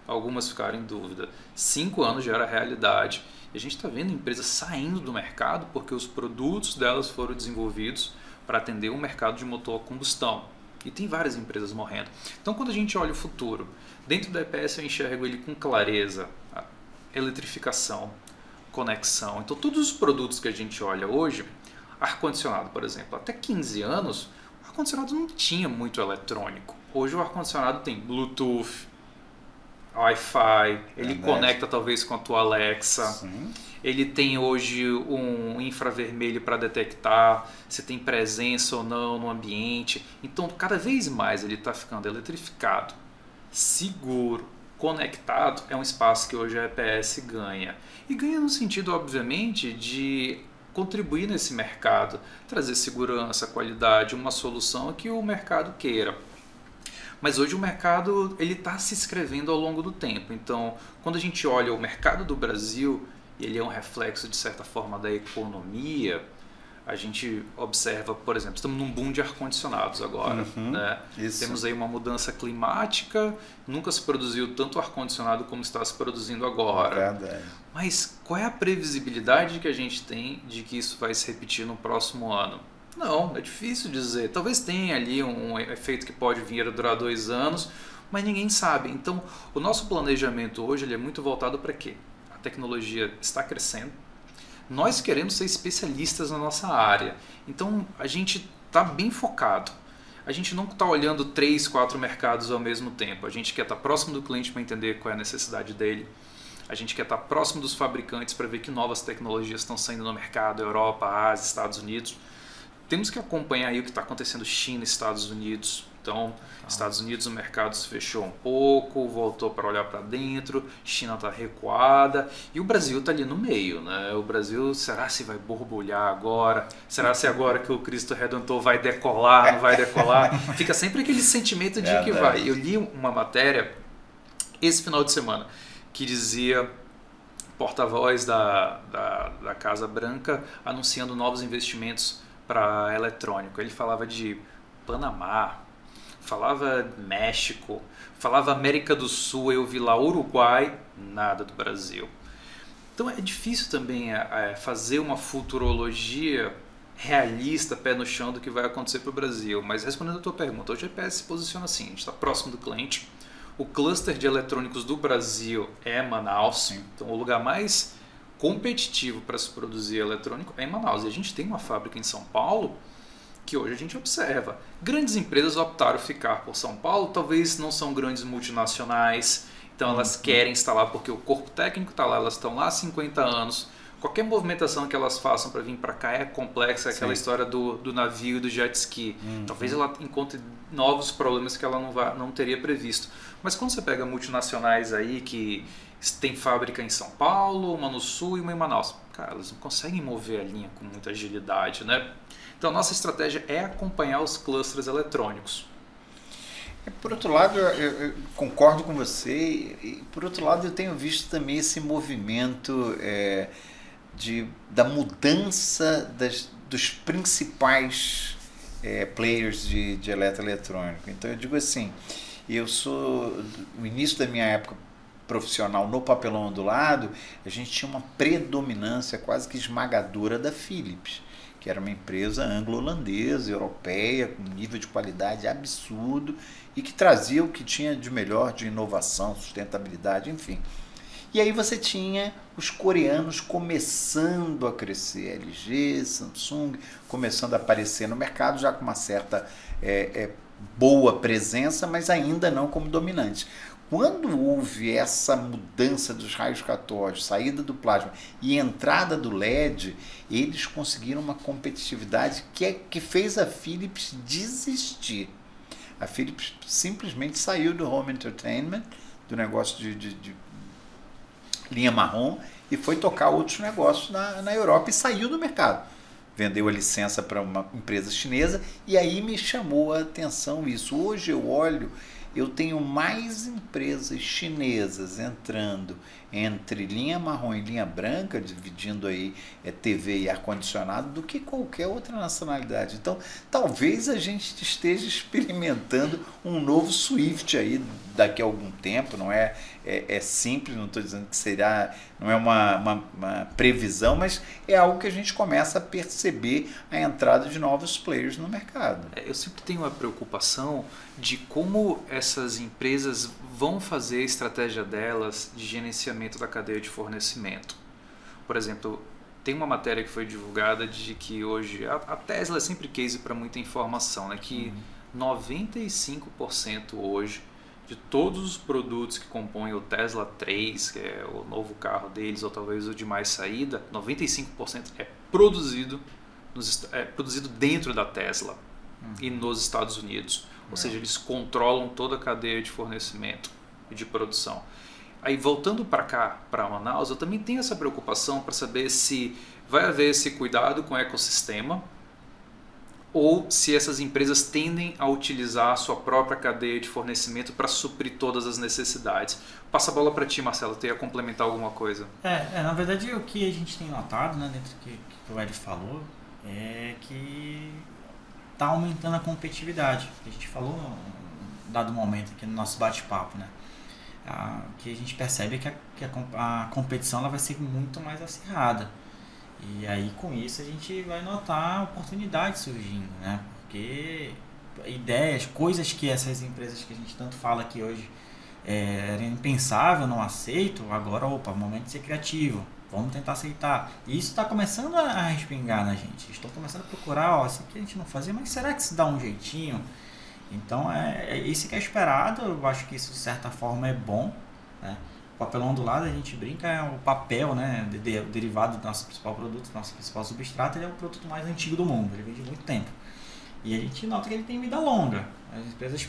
Algumas ficaram em dúvida. 5 anos já era realidade. E a gente está vendo empresas saindo do mercado porque os produtos delas foram desenvolvidos para atender o mercado de motor a combustão. E tem várias empresas morrendo. Então quando a gente olha o futuro, dentro da EPS eu enxergo ele com clareza. A eletrificação, conexão. Então todos os produtos que a gente olha hoje, ar-condicionado, por exemplo, até 15 anos, o ar-condicionado não tinha muito eletrônico. Hoje o ar-condicionado tem Bluetooth, Wi-Fi, ele conecta talvez com a tua Alexa. Sim. Ele tem hoje um infravermelho para detectar se tem presença ou não no ambiente. Então cada vez mais ele está ficando eletrificado, seguro, conectado. É um espaço que hoje a EPS ganha. E ganha no sentido, obviamente, de contribuir nesse mercado, trazer segurança, qualidade, uma solução que o mercado queira. Mas hoje o mercado está se escrevendo ao longo do tempo. Então, quando a gente olha o mercado do Brasil, ele é um reflexo, de certa forma, da economia, a gente observa, por exemplo, estamos num boom de ar-condicionados agora. Né? Temos aí uma mudança climática, nunca se produziu tanto ar-condicionado como está se produzindo agora. Verdade. Mas qual é a previsibilidade que a gente tem de que isso vai se repetir no próximo ano? Não, é difícil dizer. Talvez tenha ali um efeito que pode vir a durar 2 anos, mas ninguém sabe. Então, o nosso planejamento hoje ele é muito voltado para quê? A tecnologia está crescendo. Nós queremos ser especialistas na nossa área. Então, a gente está bem focado. A gente não está olhando 3, 4 mercados ao mesmo tempo. A gente quer estar próximo do cliente para entender qual é a necessidade dele. A gente quer estar próximo dos fabricantes para ver que novas tecnologias estão saindo no mercado, Europa, Ásia, Estados Unidos. Temos que acompanhar aí o que está acontecendo China e Estados Unidos. Então, Estados Unidos o mercado se fechou um pouco, voltou para olhar para dentro, China está recuada e o Brasil está ali no meio. Né? O Brasil, será se vai borbulhar agora? Será se agora que o Cristo Redentor vai decolar, não vai decolar? Fica sempre aquele sentimento de que vai. Eu li uma matéria esse final de semana que dizia... porta-voz da Casa Branca anunciando novos investimentos para eletrônico. Ele falava de Panamá, falava México, falava América do Sul, eu vi lá Uruguai, nada do Brasil. Então é difícil também fazer uma futurologia realista, pé no chão do que vai acontecer para o Brasil. Mas respondendo a tua pergunta, hoje a EPS se posiciona assim, a gente está próximo do cliente. O cluster de eletrônicos do Brasil é Manaus. Sim. Então o lugar mais competitivo para se produzir eletrônico é em Manaus. E a gente tem uma fábrica em São Paulo que hoje a gente observa. Grandes empresas optaram ficar por São Paulo, talvez não são grandes multinacionais, então elas querem instalar porque o corpo técnico está lá, elas estão lá há 50 anos. Qualquer movimentação que elas façam para vir para cá é complexa, aquela história do navio e do jet ski. Talvez ela encontre novos problemas que ela não teria previsto. Mas quando você pega multinacionais aí que tem fábrica em São Paulo, uma no Sul e uma em Manaus, cara, elas não conseguem mover a linha com muita agilidade, né? Então a nossa estratégia é acompanhar os clusters eletrônicos. Por outro lado, eu concordo com você, e por outro lado eu tenho visto também esse movimento da mudança dos principais players de eletroeletrônico. Então eu digo assim, eu sou, no início da minha época profissional no papelão ondulado, a gente tinha uma predominância quase que esmagadora da Philips, que era uma empresa anglo-holandesa, europeia, com um nível de qualidade absurdo e que trazia o que tinha de melhor de inovação, sustentabilidade, enfim. E aí você tinha os coreanos começando a crescer, LG, Samsung, começando a aparecer no mercado já com uma certa boa presença, mas ainda não como dominante. Quando houve essa mudança dos raios catódicos, saída do plasma e entrada do LED, eles conseguiram uma competitividade que fez a Philips desistir. A Philips simplesmente saiu do home entertainment, do negócio de linha marrom, e foi tocar outros negócios na Europa e saiu do mercado. Vendeu a licença para uma empresa chinesa e aí me chamou a atenção isso. Hoje eu tenho mais empresas chinesas entrando entre linha marrom e linha branca, dividindo aí TV e ar-condicionado, do que qualquer outra nacionalidade. Então, talvez a gente esteja experimentando um novo Swift aí daqui a algum tempo. Não é simples, não estou dizendo que será, não é uma previsão, mas é algo que a gente começa a perceber a entrada de novos players no mercado. Eu sempre tenho uma preocupação de como essas empresas vão fazer a estratégia delas de gerenciamento da cadeia de fornecimento. Por exemplo, tem uma matéria que foi divulgada de que hoje a Tesla é sempre case para muita informação, né? Que 95% hoje de todos os produtos que compõem o Tesla 3, que é o novo carro deles, ou talvez o de mais saída, 95% é produzido dentro da Tesla e nos Estados Unidos. Ou seja, eles controlam toda a cadeia de fornecimento e de produção. Aí, voltando para cá, para Manaus, eu também tenho essa preocupação para saber se vai haver esse cuidado com o ecossistema ou se essas empresas tendem a utilizar a sua própria cadeia de fornecimento para suprir todas as necessidades. Passa a bola para ti, Marcelo, tu ia complementar alguma coisa? Na verdade, o que a gente tem notado, né, dentro do que o Ed falou, é que está aumentando a competitividade. A gente falou num dado momento aqui no nosso bate-papo, né? Que a gente percebe que a competição ela vai ser muito mais acirrada. E aí com isso a gente vai notar oportunidades surgindo, né? Porque ideias, coisas que essas empresas que a gente tanto fala aqui hoje era impensável, não aceito, agora, momento de ser criativo. Vamos tentar aceitar. E isso está começando a respingar na gente. Estou começando a procurar, isso aqui a gente não fazia, mas será que se dá um jeitinho? Então, é isso que é esperado. Eu acho que isso, de certa forma, é bom, né? O papelão do lado, a gente brinca, é o papel, né? Derivado do nosso principal produto, nosso principal substrato, ele é o produto mais antigo do mundo. Ele vem de muito tempo. E a gente nota que ele tem vida longa. As empresas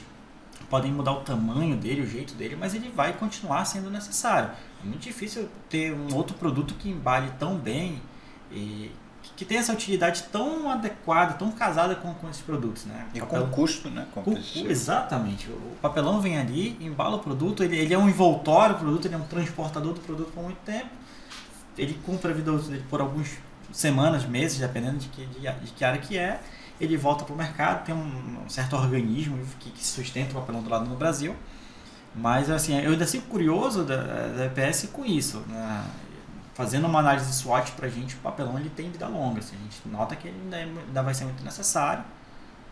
podem mudar o tamanho dele, o jeito dele, mas ele vai continuar sendo necessário. É muito difícil ter um outro produto que embale tão bem e que tenha essa utilidade tão adequada, tão casada com esses produtos, né? E com custo, né? Exatamente. O papelão vem ali, embala o produto, ele é um envoltório do produto, ele é um transportador do produto por muito tempo. Ele cumpre a vida dele por algumas semanas, meses, dependendo de que área que é. Ele volta para o mercado, tem um certo organismo que sustenta o papelão do lado no Brasil. Mas assim, eu ainda fico curioso da EPS com isso, né? Fazendo uma análise SWOT para a gente, o papelão ele tem vida longa. Assim, a gente nota que ele ainda vai ser muito necessário.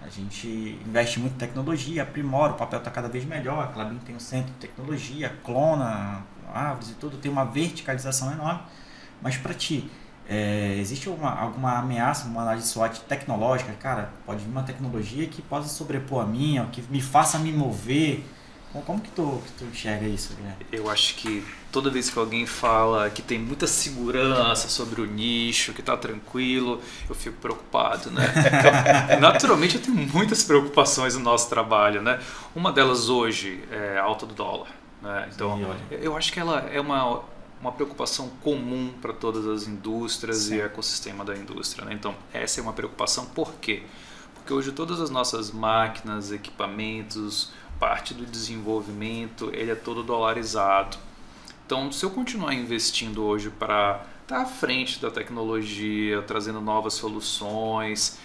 A gente investe muito em tecnologia, aprimora, o papel está cada vez melhor. A Klabin tem um centro de tecnologia, clona árvores e tudo, tem uma verticalização enorme. Mas para ti, existe alguma ameaça, uma análise SWOT tecnológica? Cara, pode vir uma tecnologia que possa sobrepor a minha, que me faça me mover. Como que tu enxerga isso, Guilherme? Eu acho que toda vez que alguém fala que tem muita segurança sobre o nicho, que está tranquilo, eu fico preocupado, né? Então, naturalmente eu tenho muitas preocupações no nosso trabalho, né? Uma delas hoje é a alta do dólar, né? Então, eu acho que ela é uma preocupação comum para todas as indústrias. Sim. E o ecossistema da indústria, né? Então, essa é uma preocupação. Por quê? Porque hoje todas as nossas máquinas, equipamentos, parte do desenvolvimento, ele é todo dolarizado. Então, se eu continuar investindo hoje para estar à frente da tecnologia, trazendo novas soluções,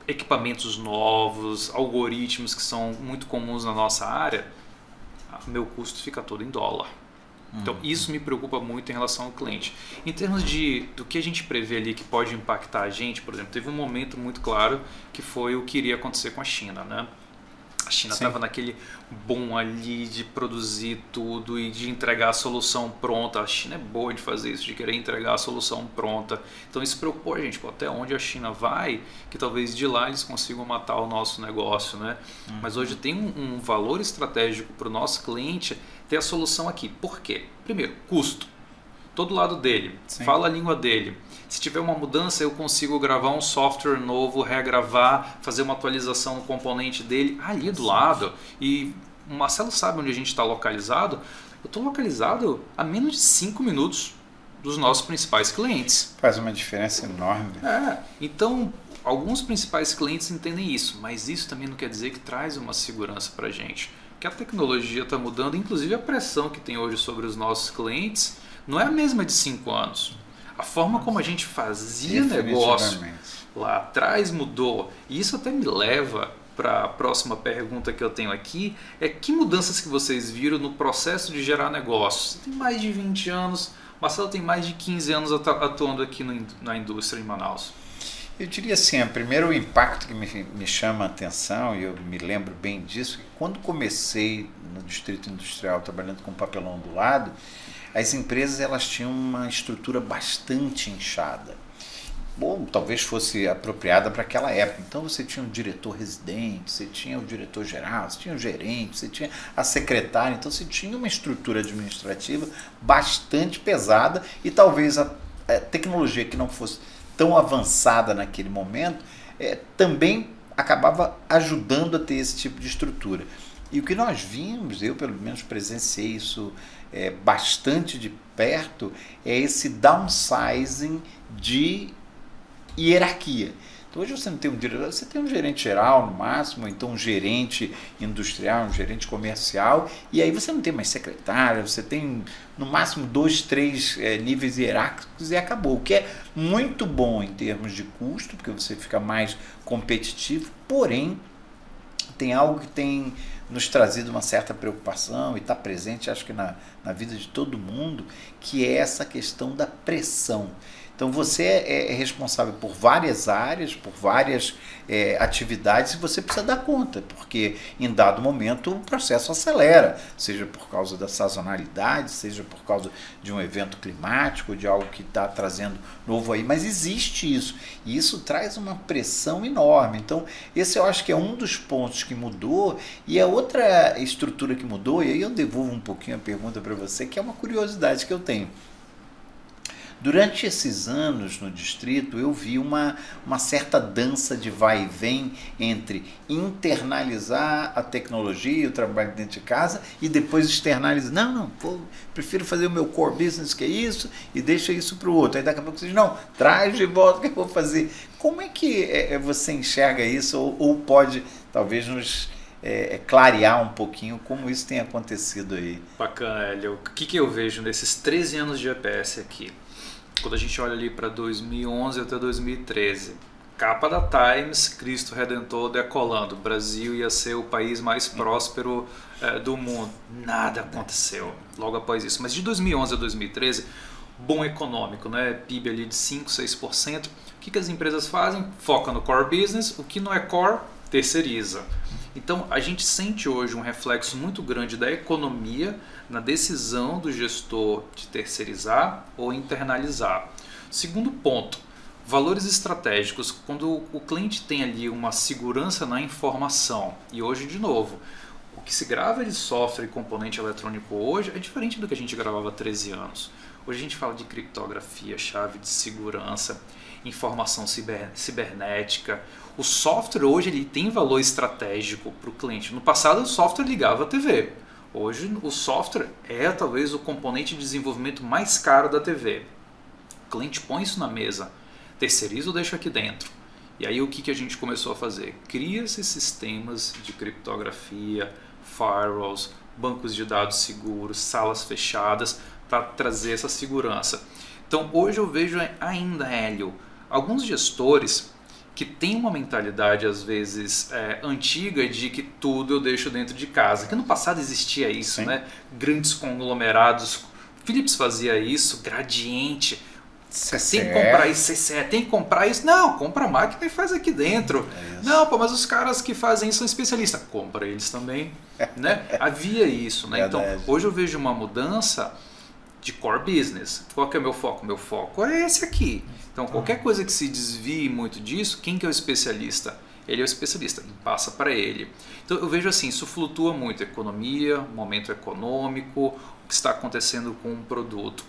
equipamentos novos, algoritmos que são muito comuns na nossa área, meu custo fica todo em dólar. Então, isso me preocupa muito em relação ao cliente. Em termos do que a gente prevê ali que pode impactar a gente, por exemplo, teve um momento muito claro que foi o que iria acontecer com a China, né? A China Sim. estava naquele boom ali de produzir tudo e de entregar a solução pronta. A China é boa de fazer isso, de querer entregar a solução pronta. Então isso preocupou a gente, pô, até onde a China vai, que talvez de lá eles consigam matar o nosso negócio, né? Mas hoje tem um valor estratégico para o nosso cliente ter a solução aqui. Por quê? Primeiro, custo. Todo lado dele, Sim. fala a língua dele. Se tiver uma mudança, eu consigo gravar um software novo, regravar, fazer uma atualização no componente dele ali do lado. E o Marcelo sabe onde a gente está localizado. Eu estou localizado a menos de 5 minutos dos nossos principais clientes. Faz uma diferença enorme. Então, alguns principais clientes entendem isso, mas isso também não quer dizer que traz uma segurança para a gente. Que a tecnologia está mudando, inclusive a pressão que tem hoje sobre os nossos clientes não é a mesma de 5 anos. A forma como a gente fazia negócio lá atrás mudou. E isso até me leva para a próxima pergunta que eu tenho aqui. É que mudanças que vocês viram no processo de gerar negócios? Você tem mais de 20 anos, Marcelo tem mais de 15 anos atuando aqui na indústria em Manaus. Eu diria assim, primeiro o impacto que me chama a atenção, e eu me lembro bem disso, que quando comecei no Distrito Industrial trabalhando com papelão do lado, as empresas elas tinham uma estrutura bastante inchada. Bom, talvez fosse apropriada para aquela época. Então você tinha um diretor residente, você tinha o diretor geral, você tinha o gerente, você tinha a secretária. Então você tinha uma estrutura administrativa bastante pesada e talvez a tecnologia que não fosse tão avançada naquele momento também acabava ajudando a ter esse tipo de estrutura. E o que nós vimos, eu pelo menos presenciei isso bastante de perto, é esse downsizing de hierarquia. Então hoje você não tem um diretor, você tem um gerente geral no máximo, ou então um gerente industrial, um gerente comercial, e aí você não tem mais secretário, você tem no máximo 2, 3 níveis hierárquicos e acabou. O que é muito bom em termos de custo, porque você fica mais competitivo, porém tem algo que tem nos trazido uma certa preocupação e está presente, acho que na vida de todo mundo, que é essa questão da pressão. Então você é responsável por várias áreas, por várias atividades e você precisa dar conta, porque em dado momento o processo acelera, seja por causa da sazonalidade, seja por causa de um evento climático, de algo que está trazendo novo aí, mas existe isso, e isso traz uma pressão enorme. Então esse eu acho que é um dos pontos que mudou, e a outra estrutura que mudou, e aí eu devolvo um pouquinho a pergunta para você, que é uma curiosidade que eu tenho. Durante esses anos no distrito, eu vi uma certa dança de vai e vem entre internalizar a tecnologia, o trabalho dentro de casa, e depois externalizar. Não, prefiro fazer o meu core business, que é isso, e deixa isso para o outro. Aí daqui a pouco você diz, não, traz de volta o que eu vou fazer. Como é que você enxerga isso, ou pode talvez nos clarear um pouquinho como isso tem acontecido aí? Bacana, Hélio. O que eu vejo nesses 13 anos de EPS aqui? Quando a gente olha ali para 2011 até 2013, capa da Times, Cristo Redentor decolando, o Brasil ia ser o país mais próspero do mundo. Nada aconteceu logo após isso. Mas de 2011 a 2013, boom econômico, né? PIB ali de 5, 6%. O que as empresas fazem? Foca no core business, o que não é core, terceiriza. Então a gente sente hoje um reflexo muito grande da economia na decisão do gestor de terceirizar ou internalizar. Segundo ponto, valores estratégicos. Quando o cliente tem ali uma segurança na informação, e hoje de novo, o que se grava de software e componente eletrônico hoje é diferente do que a gente gravava há 13 anos. Hoje a gente fala de criptografia, chave de segurança, informação cibernética. O software hoje ele tem valor estratégico para o cliente. No passado o software ligava a TV. Hoje o software é talvez o componente de desenvolvimento mais caro da TV. O cliente põe isso na mesa, terceiriza ou deixa aqui dentro. E aí o que a gente começou a fazer? Cria esses sistemas de criptografia, firewalls, bancos de dados seguros, salas fechadas para trazer essa segurança. Então hoje eu vejo ainda, Hélio, alguns gestores que têm uma mentalidade às vezes antiga de que tudo eu deixo dentro de casa. Que no passado existia isso, né? Grandes conglomerados. Philips fazia isso, Gradiente. CCE. Tem que comprar isso, CCE, tem que comprar isso. Não, compra a máquina e faz aqui dentro. Não, pô, mas os caras que fazem isso são especialistas. Compra eles também, né? Havia isso, né? Então, hoje eu vejo uma mudança de core business. Qual que é o meu foco? Meu foco é esse aqui. Então, qualquer coisa que se desvie muito disso, quem que é o especialista? Ele é o especialista e passa para ele. Então, eu vejo assim, isso flutua muito. Economia, momento econômico, o que está acontecendo com um produto.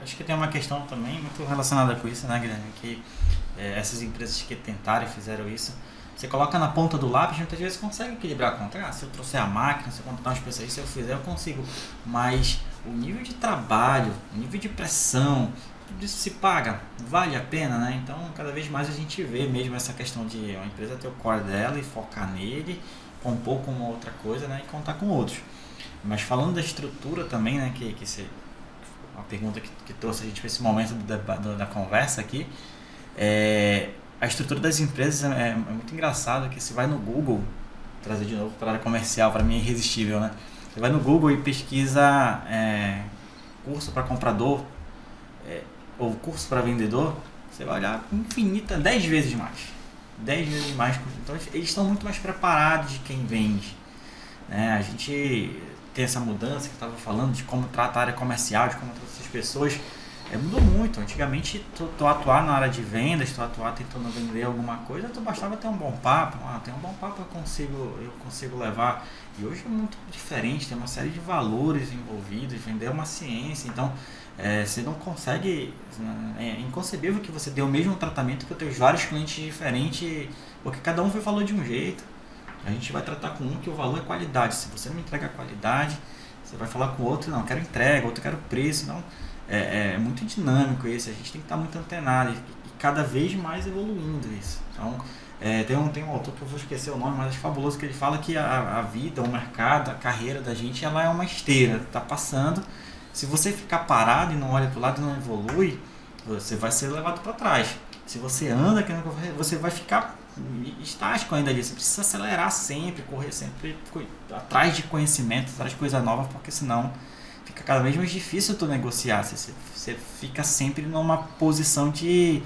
Acho que tem uma questão também muito relacionada com isso, né, Guilherme? Que essas empresas que tentaram e fizeram isso, você coloca na ponta do lápis, muitas vezes consegue equilibrar a conta. Se eu trouxer a máquina, se eu contratar um especialista, se eu fizer, eu consigo. Mas o nível de trabalho, o nível de pressão, tudo isso se paga, vale a pena, né? Então, cada vez mais a gente vê mesmo essa questão de a empresa ter o core dela e focar nele, compor com uma outra coisa, né? E contar com outros. Mas falando da estrutura também, né? Que uma pergunta que trouxe a gente para esse momento da conversa aqui, a estrutura das empresas é muito engraçado, que você vai no Google, trazer de novo para a área comercial, para mim é irresistível, né? Você vai no Google e pesquisa curso para comprador ou curso para vendedor, você vai olhar infinita, 10 vezes mais. 10 vezes mais. Então eles estão muito mais preparados de quem vende, né? A gente tem essa mudança que estava falando de como trata a área comercial, de como trata essas pessoas, mudou muito. Antigamente, tu atuar na área de vendas, tu atuar tentando vender alguma coisa, tu bastava ter um bom papo. Tem um bom papo, eu consigo levar. E hoje é muito diferente, tem uma série de valores envolvidos, vender é uma ciência, então você não consegue, é inconcebível que você dê o mesmo tratamento que os teus vários clientes diferentes, porque cada um falou de um jeito. A gente vai tratar com um que o valor é qualidade. Se você não me entrega a qualidade, você vai falar com o outro, não, quero entrega, outro quero preço. Não, é muito dinâmico isso, a gente tem que estar muito antenado e cada vez mais evoluindo isso. Então, tem um autor que eu vou esquecer o nome, mas é fabuloso, que ele fala que a vida, o mercado, a carreira da gente, ela é uma esteira, está passando. Se você ficar parado e não olha para o lado e não evolui, você vai ser levado para trás. Se você anda, você vai ficar estático ainda ali. Você precisa acelerar sempre, correr sempre atrás de conhecimento, atrás de coisa nova, porque senão fica cada vez mais difícil tu negociar. Você fica sempre numa posição de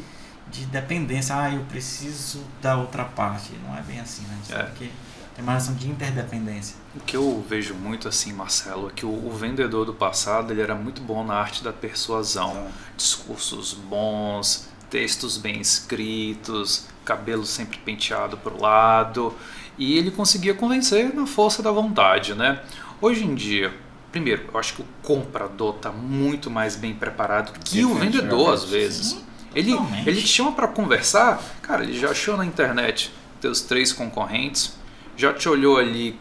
dependência. Eu preciso da outra parte. Não é bem assim, né? Porque tem uma relação de interdependência. O que eu vejo muito assim, Marcelo, é que o vendedor do passado ele era muito bom na arte da persuasão. Discursos bons, textos bem escritos, cabelo sempre penteado para o lado, e ele conseguia convencer na força da vontade, né? Hoje em dia, primeiro, eu acho que o comprador está muito mais bem preparado que o vendedor às vezes. Sim, ele te chama para conversar, cara, ele já achou na internet teus 3 concorrentes, já te olhou ali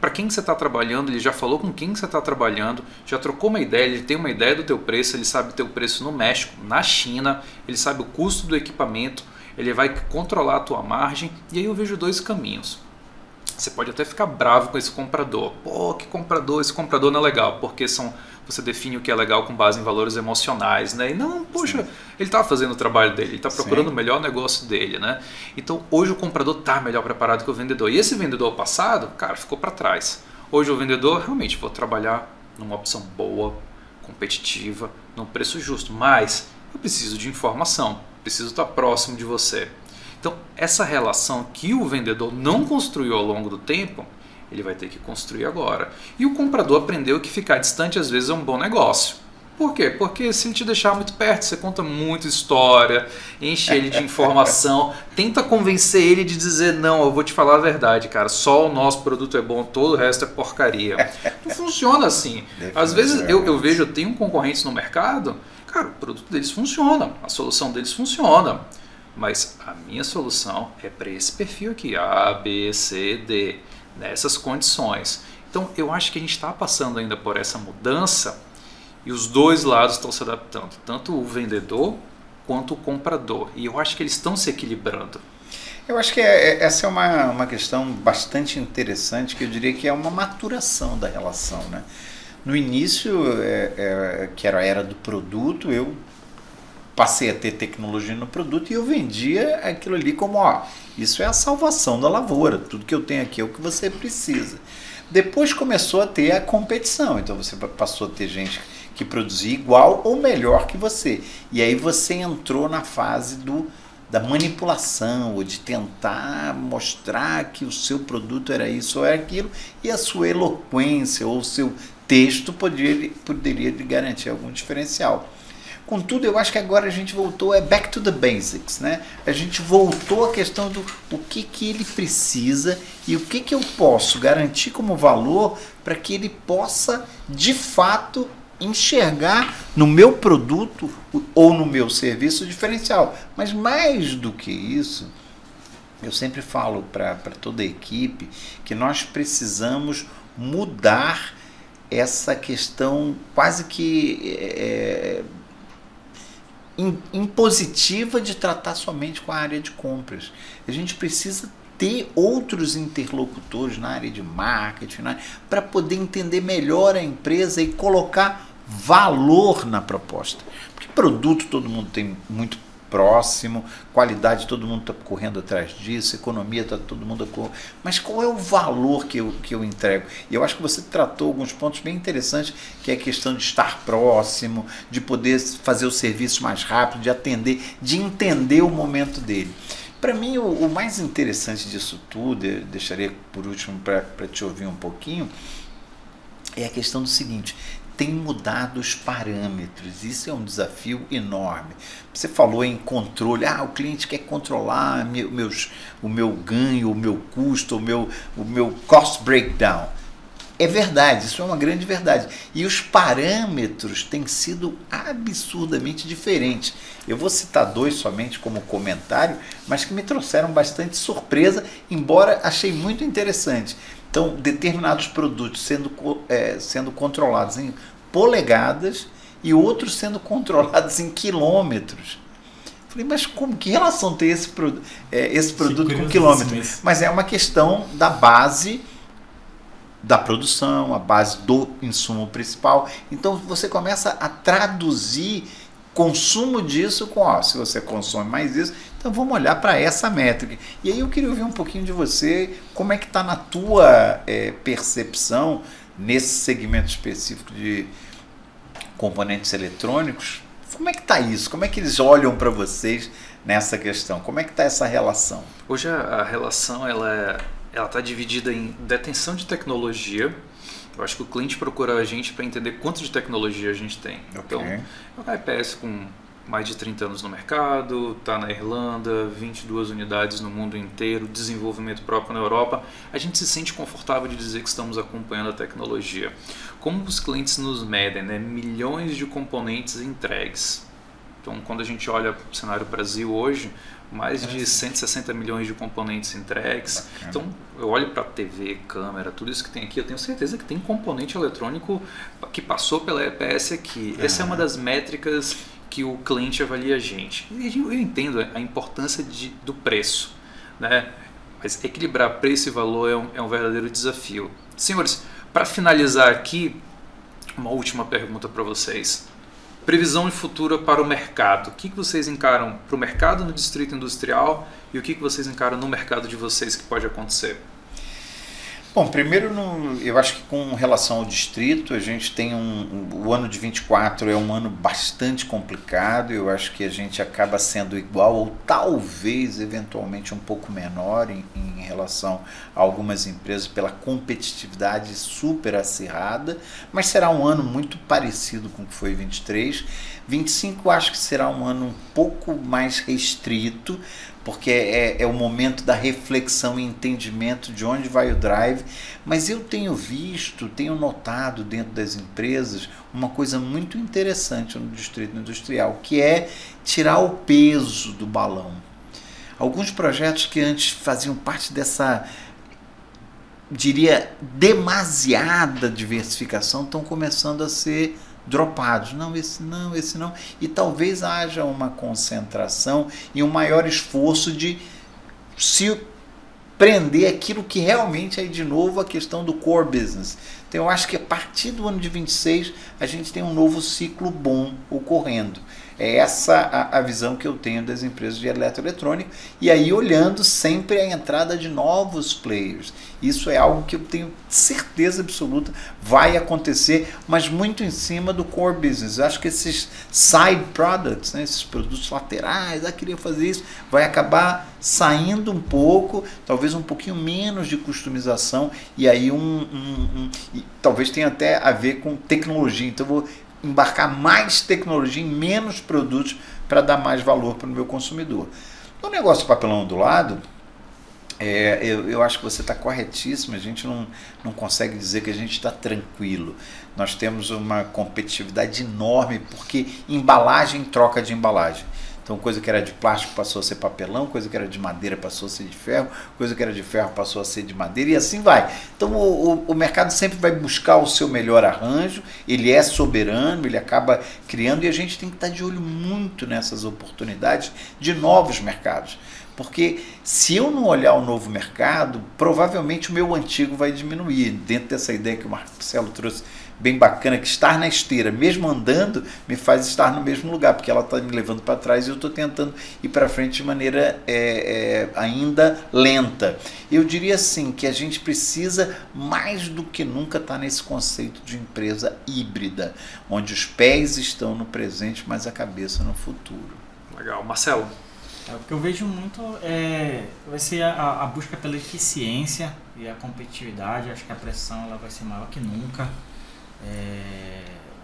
para quem você está trabalhando, ele já falou com quem você está trabalhando, já trocou uma ideia, ele tem uma ideia do teu preço, ele sabe o teu preço no México, na China, ele sabe o custo do equipamento, ele vai controlar a tua margem, e aí eu vejo 2 caminhos. Você pode até ficar bravo com esse comprador. Pô, que comprador, esse comprador não é legal, porque você define o que é legal com base em valores emocionais, né? E não, poxa, sim, ele está fazendo o trabalho dele, ele está procurando, sim, o melhor negócio dele, né? Então, hoje o comprador está melhor preparado que o vendedor. E esse vendedor passado, cara, ficou para trás. Hoje o vendedor, realmente, vou trabalhar numa opção boa, competitiva, num preço justo, mas eu preciso de informação, preciso estar próximo de você. Então, essa relação que o vendedor não construiu ao longo do tempo, ele vai ter que construir agora. E o comprador aprendeu que ficar distante às vezes é um bom negócio. Por quê? Porque se ele te deixar muito perto, você conta muita história, enche ele de informação, tenta convencer ele de dizer, não, eu vou te falar a verdade, cara, só o nosso produto é bom, todo o resto é porcaria. Não funciona assim. Às vezes eu vejo, eu tenho concorrentes no mercado, cara, o produto deles funciona, a solução deles funciona. Mas a minha solução é para esse perfil aqui, A, B, C, D, nessas condições. Então eu acho que a gente está passando ainda por essa mudança e os dois lados estão se adaptando, tanto o vendedor quanto o comprador. E eu acho que eles estão se equilibrando. Eu acho que essa é uma questão bastante interessante, que eu diria que é uma maturação da relação, né? No início, que era a era do produto, eu passei a ter tecnologia no produto e eu vendia aquilo ali como, isso é a salvação da lavoura, tudo que eu tenho aqui é o que você precisa. Depois começou a ter a competição, então você passou a ter gente que produzir igual ou melhor que você. E aí você entrou na fase da manipulação, ou de tentar mostrar que o seu produto era isso ou era aquilo, e a sua eloquência ou o seu texto poderia lhe garantir algum diferencial. Contudo, eu acho que agora a gente voltou, back to the basics, né? A gente voltou à questão do o que ele precisa e o que eu posso garantir como valor para que ele possa, de fato, enxergar no meu produto ou no meu serviço diferencial. Mas mais do que isso, eu sempre falo para toda a equipe que nós precisamos mudar essa questão quase que impositiva de tratar somente com a área de compras. A gente precisa ter outros interlocutores na área de marketing, né, para poder entender melhor a empresa e colocar valor na proposta. Porque produto todo mundo tem muito próximo, qualidade todo mundo está correndo atrás disso, economia está todo mundo correndo. Mas qual é o valor que eu entrego? E eu acho que você tratou alguns pontos bem interessantes, que é a questão de estar próximo, de poder fazer o serviço mais rápido, de atender, de entender o momento dele. Para mim, o mais interessante disso tudo, eu deixaria por último para te ouvir um pouquinho, é a questão do seguinte: tem mudado os parâmetros, isso é um desafio enorme. Você falou em controle, o cliente quer controlar o meu ganho, o meu custo, o meu cost breakdown. É verdade, isso é uma grande verdade. E os parâmetros têm sido absurdamente diferentes. Eu vou citar dois somente como comentário, mas que me trouxeram bastante surpresa, embora achei muito interessante. Então, determinados produtos sendo controlados em polegadas e outros sendo controlados em quilômetros. Falei, mas que relação tem esse produto com quilômetros? Mas é uma questão da base da produção, a base do insumo principal. Então, você começa a traduzir consumo disso com, se você consome mais isso, então vamos olhar para essa métrica. E aí eu queria ouvir um pouquinho de você, como é que está na tua percepção nesse segmento específico de componentes eletrônicos. Como é que está isso? Como é que eles olham para vocês nessa questão? Como é que está essa relação? Hoje a relação ela está dividida em detenção de tecnologia. Eu acho que o cliente procura a gente para entender quanto de tecnologia a gente tem. Okay. Então, é uma EPS com mais de 30 anos no mercado, está na Irlanda, 22 unidades no mundo inteiro, desenvolvimento próprio na Europa. A gente se sente confortável de dizer que estamos acompanhando a tecnologia. Como os clientes nos medem, né? Milhões de componentes entregues. Então, quando a gente olha para o cenário Brasil hoje, mais de 160 milhões de componentes entregues. Bacana. Então, eu olho para TV, câmera, tudo isso que tem aqui, eu tenho certeza que tem componente eletrônico que passou pela EPS aqui. Essa é uma das métricas que o cliente avalia a gente. E eu entendo a importância do preço, né? Mas equilibrar preço e valor é um verdadeiro desafio. Senhores, para finalizar aqui, uma última pergunta para vocês. Previsão de futuro para o mercado. O que vocês encaram para o mercado no distrito industrial e o que vocês encaram no mercado de vocês que pode acontecer? Bom, primeiro, eu acho que com relação ao distrito, a gente tem o ano de 24 é um ano bastante complicado. Eu acho que a gente acaba sendo igual ou talvez, eventualmente, um pouco menor em relação a algumas empresas pela competitividade super acirrada, mas será um ano muito parecido com o que foi 23. 25 acho que será um ano um pouco mais restrito, porque é o momento da reflexão e entendimento de onde vai o drive, mas eu tenho notado dentro das empresas uma coisa muito interessante no distrito industrial, que é tirar o peso do balão. Alguns projetos que antes faziam parte dessa, diria, demasiada diversificação estão começando a ser dropados. Não, esse não. E talvez haja uma concentração e um maior esforço de se prender aquilo que realmente é, de novo, a questão do core business. Então eu acho que a partir do ano de 26 a gente tem um novo ciclo bom ocorrendo. É essa a visão que eu tenho das empresas de eletroeletrônica, e aí olhando sempre a entrada de novos players. Isso é algo que eu tenho certeza absoluta vai acontecer, mas muito em cima do core business. Eu acho que esses side products, né, esses produtos laterais, queria fazer isso, vai acabar saindo um pouco, talvez um pouquinho menos de customização, e aí e talvez tenha até a ver com tecnologia. Então eu vou embarcar mais tecnologia em menos produtos para dar mais valor para o meu consumidor. No negócio de papelão do lado, eu acho que você está corretíssimo. A gente não consegue dizer que a gente está tranquilo. Nós temos uma competitividade enorme, porque embalagem troca de embalagem. Então, coisa que era de plástico passou a ser papelão, coisa que era de madeira passou a ser de ferro, coisa que era de ferro passou a ser de madeira, e assim vai. Então, o mercado sempre vai buscar o seu melhor arranjo, ele é soberano, ele acaba criando, e a gente tem que estar de olho muito nessas oportunidades de novos mercados. Porque se eu não olhar o novo mercado, provavelmente o meu antigo vai diminuir. Dentro dessa ideia que o Marcelo trouxe, bem bacana, que estar na esteira, mesmo andando, me faz estar no mesmo lugar, porque ela está me levando para trás e eu estou tentando ir para frente de maneira ainda lenta. Eu diria assim, que a gente precisa mais do que nunca estar nesse conceito de empresa híbrida, onde os pés estão no presente, mas a cabeça no futuro. Legal. Marcelo? O que eu vejo muito vai ser a busca pela eficiência e a competitividade. Acho que a pressão ela vai ser maior que nunca.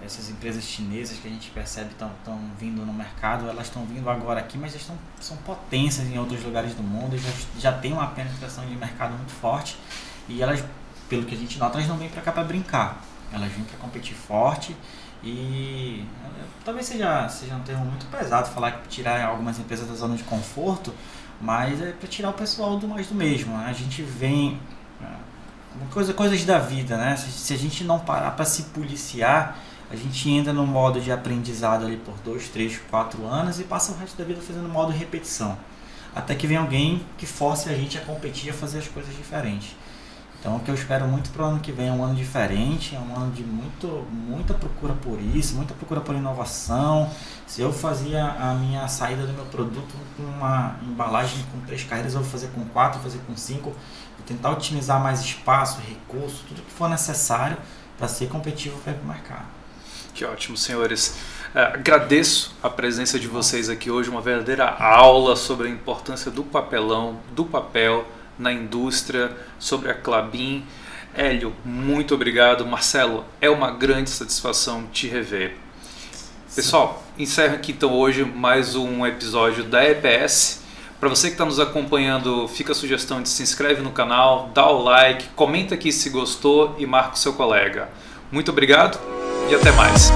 Essas empresas chinesas que a gente percebe estão vindo no mercado, elas estão vindo agora aqui, mas são potências em outros lugares do mundo, já tem uma penetração de mercado muito forte, e elas, pelo que a gente nota, elas não vêm para cá para brincar, elas vêm para competir forte. E talvez seja um termo muito pesado falar que tirar algumas empresas da zona de conforto, mas é para tirar o pessoal do mais do mesmo, né? A gente vem coisas da vida, né? Se a gente não parar para se policiar, a gente entra no modo de aprendizado ali por 2, 3, 4 anos e passa o resto da vida fazendo modo repetição, até que vem alguém que force a gente a competir e a fazer as coisas diferentes. Então, o que eu espero muito para o ano que vem é um ano diferente, é um ano de muita procura por isso, muita procura por inovação. Se eu fazia a minha saída do meu produto com uma embalagem com 3 carreiras, eu vou fazer com 4, vou fazer com 5, vou tentar otimizar mais espaço, recurso, tudo que for necessário para ser competitivo para o mercado. Que ótimo, senhores. Agradeço a presença de vocês aqui hoje, uma verdadeira aula sobre a importância do papelão, do papel na indústria, sobre a Klabin. Hélio, muito obrigado. Marcelo, é uma grande satisfação te rever. Pessoal, encerro aqui então hoje mais um episódio da EPS. Para você que está nos acompanhando, fica a sugestão de se inscreve no canal, dá o like, comenta aqui se gostou e marca o seu colega. Muito obrigado e até mais.